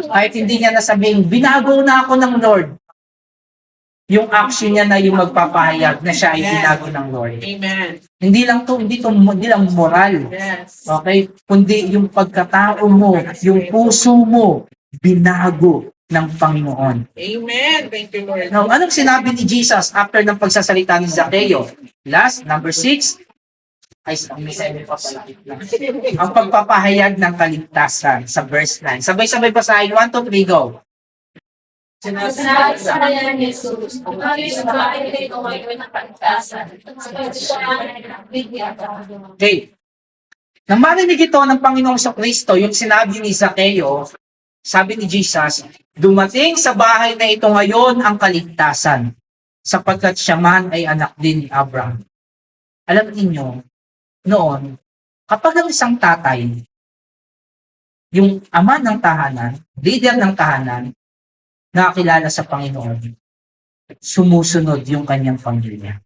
kahit hindi niya nasabing, binago na ako ng Lord, yung action niya na yung magpapahayag na siya ay binago ng Lord. Amen. Hindi lang moral. Yes. Okay? Kundi yung pagkatao mo, yung puso mo, binago ng Panginoon. Amen. Thank you, Lord. Now, anong sinabi ni Jesus after ng pagsasalita ni Zaccheo? Last, number 6, ay may sabi pa pala. Ang pagpapahayag ng kaligtasan sa verse 9. Sabay-sabay basahin. 1, 2, 3, go. Sinabi sa kanya ng Jesus, kung kayo sa bahay kayo gumagawin ng kaligtasan, Okay. Nang marinig ito ng Panginoong Kristo, yung sinabi ni Zaccheo, sabi ni Jesus, dumating sa bahay na ito ngayon ang kaligtasan, sapagkat siya man ay anak din ni Abraham. Alam niyo, noon, kapag ang isang tatay, yung ama ng tahanan, leader ng tahanan, nakakilala sa Panginoon, sumusunod yung kanyang pamilya.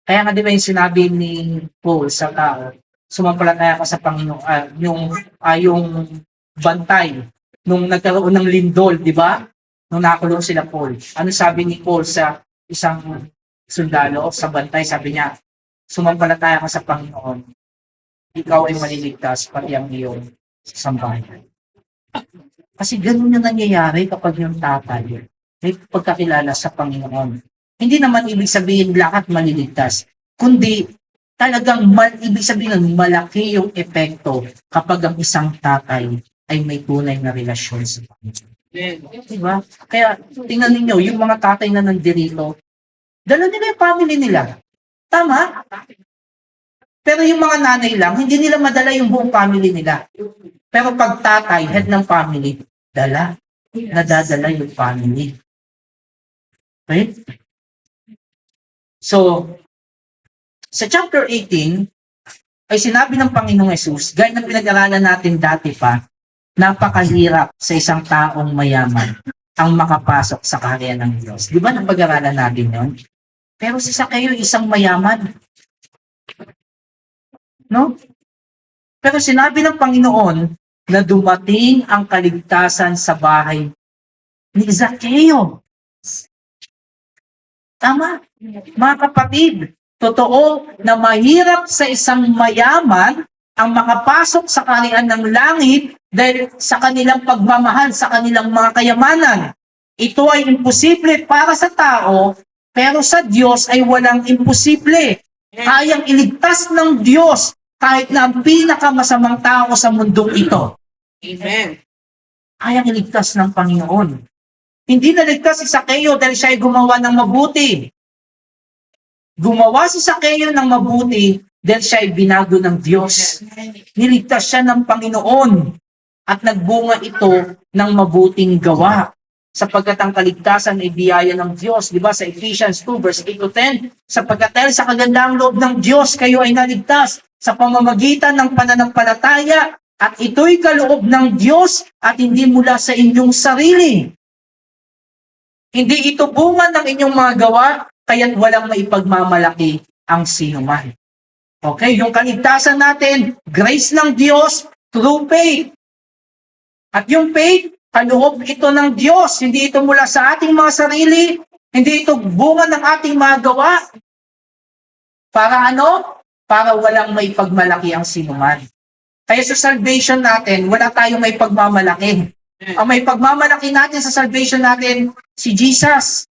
Kaya nga di ba yung sinabi ni Paul sa tao, sumampalataya ka sa Panginoon, yung bantay, nung nagkaroon ng lindol, di ba? Nung nakulong sila Paul. Ano sabi ni Paul sa isang sundalo, sa bantay, sabi niya, sumampalataya ka sa Panginoon, ikaw ay maliligtas, pati ang iyong sambahayan. Kasi ganun yung nangyayari kapag yung tatay may pagkakilala sa Panginoon. Hindi naman ibig sabihin lahat maliligtas, kundi talagang ibig sabihin malaki yung epekto kapag ang isang tatay ay may tunay na relasyon sa Panginoon. Diba? Kaya tingnan ninyo, yung mga tatay na nandirito, dala nila yung family nila. Tama? Pero yung mga nanay lang, hindi nila madala yung buong family nila. Pero pag tatay, head ng family, nadadala yung family. Okay? So, sa chapter 18, ay sinabi ng Panginoong Yesus, gaya ng pinag-aralan natin dati pa, napakahirap sa isang taong mayaman ang makapasok sa kaharian ng Diyos. Di ba napag-aralan natin yun? Pero si Zaccheo isang mayaman. No? Pero sinabi ng Panginoon na dumating ang kaligtasan sa bahay ni Zaccheo. Tama? Mga kapatid, totoo na mahirap sa isang mayaman ang makapasok sa kaharian ng langit dahil sa kanilang pagmamahal, sa kanilang mga kayamanan. Ito ay imposible para sa tao, pero sa Diyos ay walang imposible. Kayang iligtas ng Diyos kahit na ang pinakamasamang tao sa mundong ito. Amen. Kayang iligtas ng Panginoon. Hindi naligtas si Zaccheo dahil siya ay gumawa ng mabuti. Gumawa si Zaccheo ng mabuti dahil siya ay binago ng Diyos. Niligtas siya ng Panginoon at nagbunga ito ng mabuting gawa. Sapagkat ang kaligtasan ay biyaya ng Diyos. Di ba sa Ephesians 2 verse 8 to 10, sapagkat dahil sa kagandahang loob ng Diyos, kayo ay naligtas sa pamamagitan ng pananampalataya at ito'y kaloob ng Diyos at hindi mula sa inyong sarili. Hindi ito bunga ng inyong mga gawa, kaya't walang maipagmamalaki ang sinuman. Okay, yung kaligtasan natin, grace ng Diyos through faith. At yung faith, kaloob ito ng Diyos. Hindi ito mula sa ating mga sarili, hindi ito bunga ng ating mga gawa. Para ano? Para walang maipagmalaki ang sinuman. Kaya sa salvation natin, wala tayong may pagmamalaki. Ang may pagmamalaki natin sa salvation natin, si Jesus.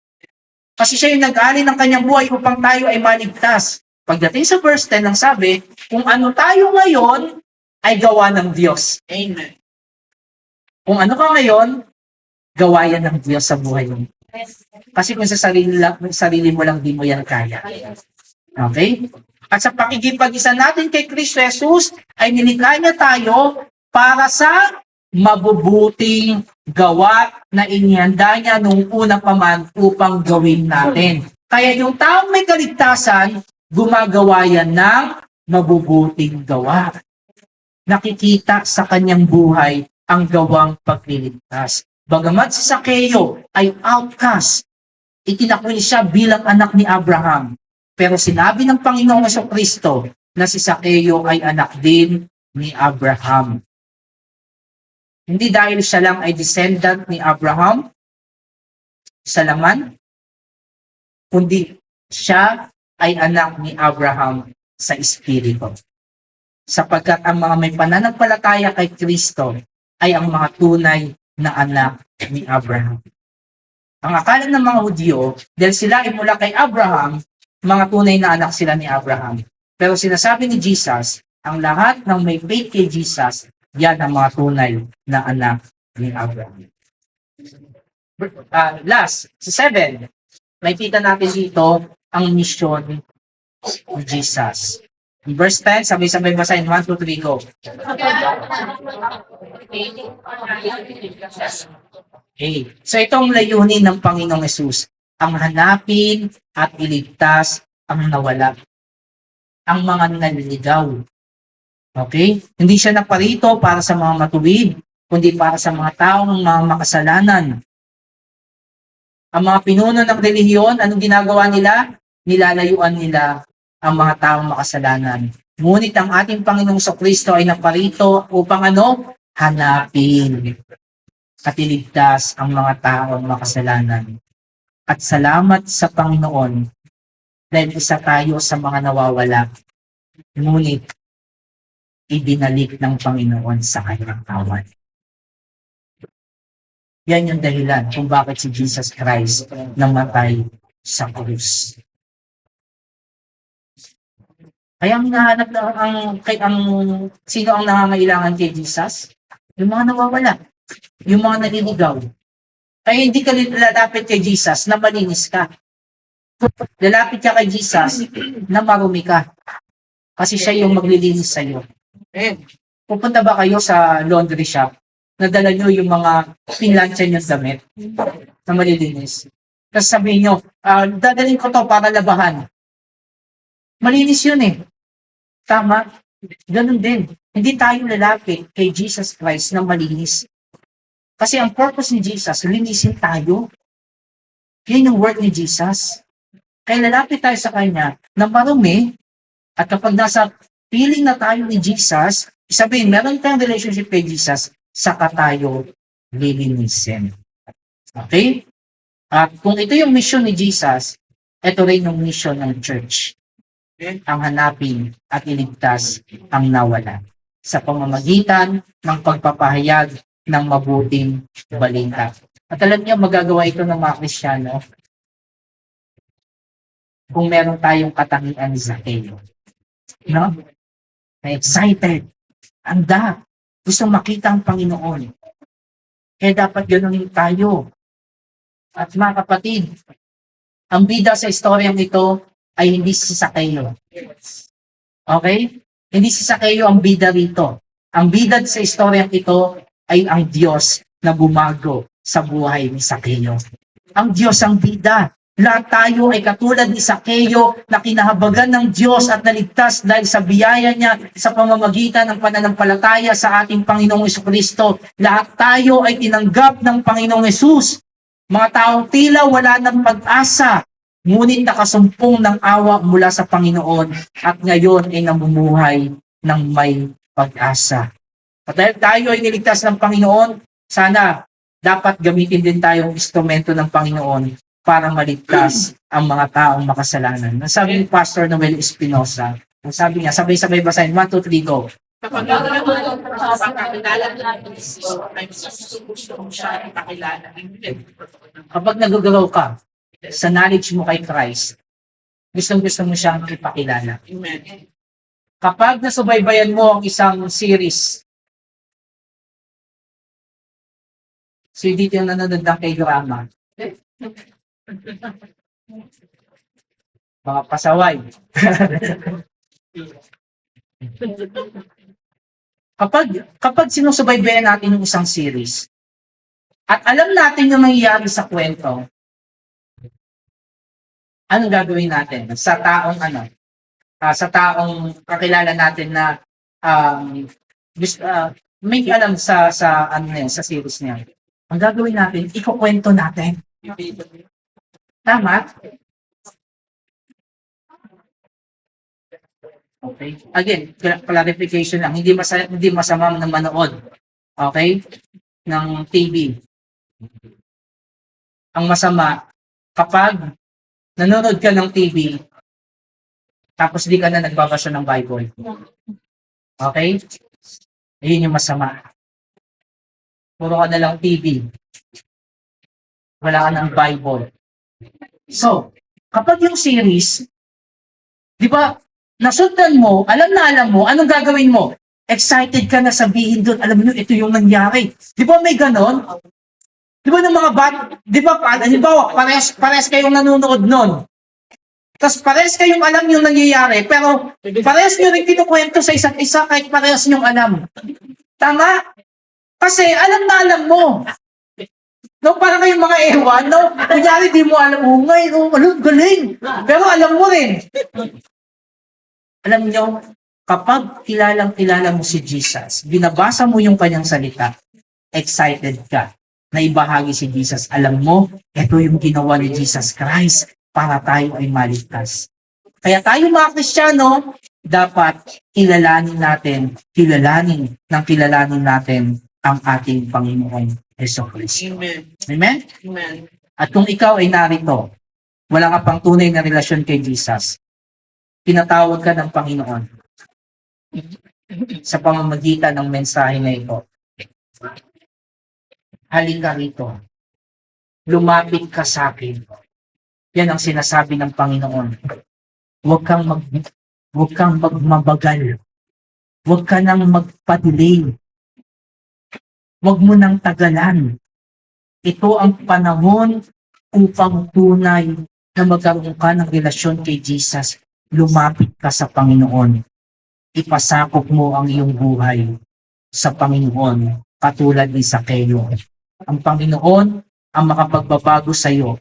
Kasi siya yung nag-alin ng kanyang buhay upang tayo ay maligtas. Pagdating sa verse 10, ang sabi, kung ano tayo ngayon, ay gawa ng Diyos. Amen. Kung ano ka ngayon, gawa yan ng Diyos sa buhay mo. Kasi kung sa sarili mo lang, di mo yan kaya. Okay? At sa pakikipag-isa natin kay Kristo Jesus, ay nilikha niya tayo para sa mabubuting gawa na inihanda niya nung una pa man upang gawin natin. Kaya yung taong may kaligtasan, gumagawa yan ng mabubuting gawa. Nakikita sa kanyang buhay ang gawang pagliligtas. Bagamat si Zaccheo ay outcast, itinakwil siya bilang anak ni Abraham. Pero sinabi ng Panginoong Jesucristo na si Zaccheo ay anak din ni Abraham. Hindi dahil siya lang ay descendant ni Abraham sa laman, kundi siya ay anak ni Abraham sa espiritu. Sapagkat ang mga may pananampalataya kay Kristo ay ang mga tunay na anak ni Abraham. Ang akala ng mga Hudyo, dahil sila ay mula kay Abraham, mga tunay na anak sila ni Abraham. Pero sinasabi ni Jesus, ang lahat ng may faith kay Jesus, yan ang mga tunay na anak ni Abraham. Last, sa 7, makikita natin dito ang misyon ni Jesus. In verse 10, sabay-sabay basahin, 1, 2, 3, go. Okay. So itong layunin ng Panginoong Yesus, ang hanapin at iligtas ang nawala. Ang mga naliligaw. Okay? Hindi siya naparito para sa mga matuwid, kundi para sa mga taong mga makasalanan. Ang mga pinuno ng relihiyon, anong ginagawa nila? Nilalayuan nila ang mga taong makasalanan. Ngunit ang ating Panginoong Kristo ay naparito upang ano? Hanapin at iligtas ang mga taong makasalanan. At salamat sa Panginoon dahil isa tayo sa mga nawawala. Ngunit ibinalik ng Panginoon sa kanyang kawan. Yan yung dahilan kung bakit si Jesus Christ namatay sa krus. Kaya ang hinahanap na sino ang nangangailangan kay Jesus? Yung mga nawawala. Yung mga naliligaw. Kaya hindi ka lalapit kay Jesus na malinis ka. Lalapit ka kay Jesus na marumi ka. Kasi siya yung maglilinis sa iyo. Pupunta ba kayo sa laundry shop? Nadala nyo yung mga pinlansya nyo damit na malilinis. Tapos sabihin nyo, dadalhin ko to para labahan. Malinis yun eh. Tama? Ganun din. Hindi tayo lalapit kay Jesus Christ na malinis. Kasi ang purpose ni Jesus, linisin tayo. Yan yung work ni Jesus. Kaya lalapit tayo sa Kanya na marumi, at kapag nasa feeling na tayo ni Jesus, sabihin, meron tayong relationship kay Jesus, saka tayo lilinisin. Okay? At kung ito yung mission ni Jesus, ito rin yung mission ng church. Ang hanapin at iligtas ang nawala sa pamamagitan ng pagpapahayag ng mabuting balita. At alam niyo, magagawa ito ng mga Kristiyano kung meron tayong katangian ni Zacchaeus. No? Excited. Anda. Gusto makita ang Panginoon. Kaya dapat ganoon tayo. At mga kapatid, ang bida sa istoryang ito ay hindi si Zacchaeus. Okay? Hindi si Zacchaeus ang bida rito. Ang bida sa istoryang ito ay ang Diyos na bumago sa buhay ni Zacchaeus. Ang Diyos ang bida. Lahat tayo ay katulad ni Zacchaeus na kinahabagan ng Diyos at naligtas dahil sa biyaya niya sa pamamagitan ng pananampalataya sa ating Panginoong Jesucristo. Lahat tayo ay tinanggap ng Panginoong Jesus. Mga taong tila wala ng pag-asa, ngunit nakasumpong ng awa mula sa Panginoon at ngayon ay namumuhay ng may pag-asa. At dahil tayo ay niligtas ng Panginoon, sana dapat gamitin din tayong instrumento ng Panginoon para maligtas ang mga taong makasalanan. Ang sabi ni Pastor Noel Espinosa, ang sabi niya, sabay-sabay basahin, 1, 2, 3, go. Kapag nakakilala natin si Jesus, ay gusto mo siya ipakilala. Kapag nagugalaw ka sa knowledge mo kay Christ, gusto mo siyang ipakilala. Amen. Kapag nasubaybayan mo ang isang series, so dito yung nanonood ng kay drama, mga pasaway. kapag sinusubaybayan natin yung isang series, at alam natin yung nangyayari sa kwento, anong gagawin natin sa taong sa taong kakilala natin na may alam sa sa series niya? Ang gagawin natin, ikukwento natin. Tama? Okay. Again, clarification lang. Hindi masama na manood. Okay? Ng TV. Ang masama, kapag nanonood ka ng TV, tapos di ka na nagbabasa ng Bible. Okay? Ayun yung masama. Puro ka na lang TV. Wala ka ng Bible. So, kapag yung series, di ba, nasundan mo, alam mo, anong gagawin mo? Excited ka na sabihin doon, alam mo, ito yung nangyari. Di ba may ganon? Di ba ng mga di ba, halimbawa, pares kayong nanonood nun. Tapos pares kayong alam yung nangyayari, pero pares nyo rin kinukwento sa isa't isa kahit pares nyong alam. Tama? Kasi alam mo. No, parang kayong mga ewan, no? Kunyari, di mo alam, galing. Pero alam mo rin. Alam nyo, kapag kilala mo si Jesus, binabasa mo yung kanyang salita, excited ka na ibahagi si Jesus. Alam mo, ito yung ginawa ni Jesus Christ para tayo ay maligtas. Kaya tayo mga Kristiyano, dapat kilalanin natin ang ating Panginoong Jesucristo. Amen. Amen? Amen. At kung ikaw ay narito, wala ka pang tunay na relasyon kay Jesus, pinatawag ka ng Panginoon sa pamamagitan ng mensahe na ito. Halika rito. Lumapit ka sa akin. Yan ang sinasabi ng Panginoon. Huwag kang magmabagal. Huwag ka nang magpa-delay. Huwag mo nang tagalan. Ito ang panahon upang tunay na magkaroon ka ng relasyon kay Jesus. Lumapit ka sa Panginoon. Ipasakop mo ang iyong buhay sa Panginoon, katulad ni Zacchaeus. Ang Panginoon ang makapagbabago sa iyo.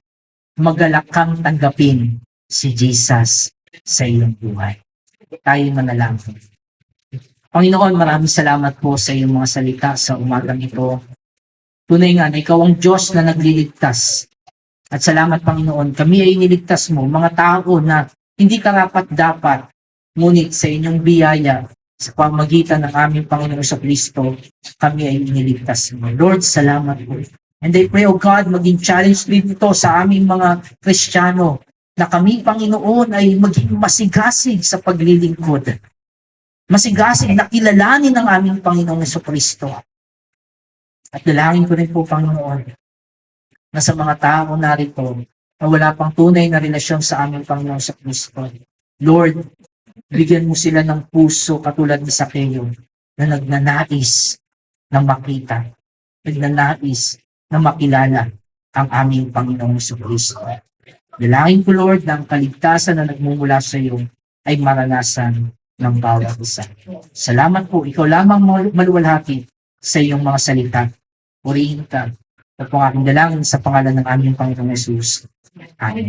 Magalak kang tanggapin si Jesus sa iyong buhay. Tayo manalangin. Panginoon, maraming salamat po sa iyong mga salita sa umagang ito. Tunay nga na ikaw ang Diyos na nagliligtas. At salamat, Panginoon, kami ay iniligtas mo, mga tao na hindi karapat-dapat, ngunit sa inyong biyaya, sa pamagitan ng aming Panginoon sa Kristo, kami ay iniligtas mo. Lord, salamat po. And I pray, O God, maging challenge din ito sa aming mga Kristiyano, na kami, Panginoon, ay maging masigasig sa paglilingkod. Masigasig na kilalanin ng aming Panginoon sa Kristo. At dalangin ko rin po, Panginoon, na sa mga tao narito na wala pang tunay na relasyon sa aming Panginoon sa Kristo, Lord, bigyan mo sila ng puso katulad ni Sakeo na nagnanais na makita, nagnanais na makilala ang aming Panginoong Kristo. Dalangin ko, Lord, na ang kaligtasan na nagmumula sa iyo ay maranasan ng bawat isa. Salamat po, ikaw lamang maluwalhati sa iyong mga salita. Purihin ka. At po aking dalangin sa pangalan ng aming Panginoong Jesus. Amen.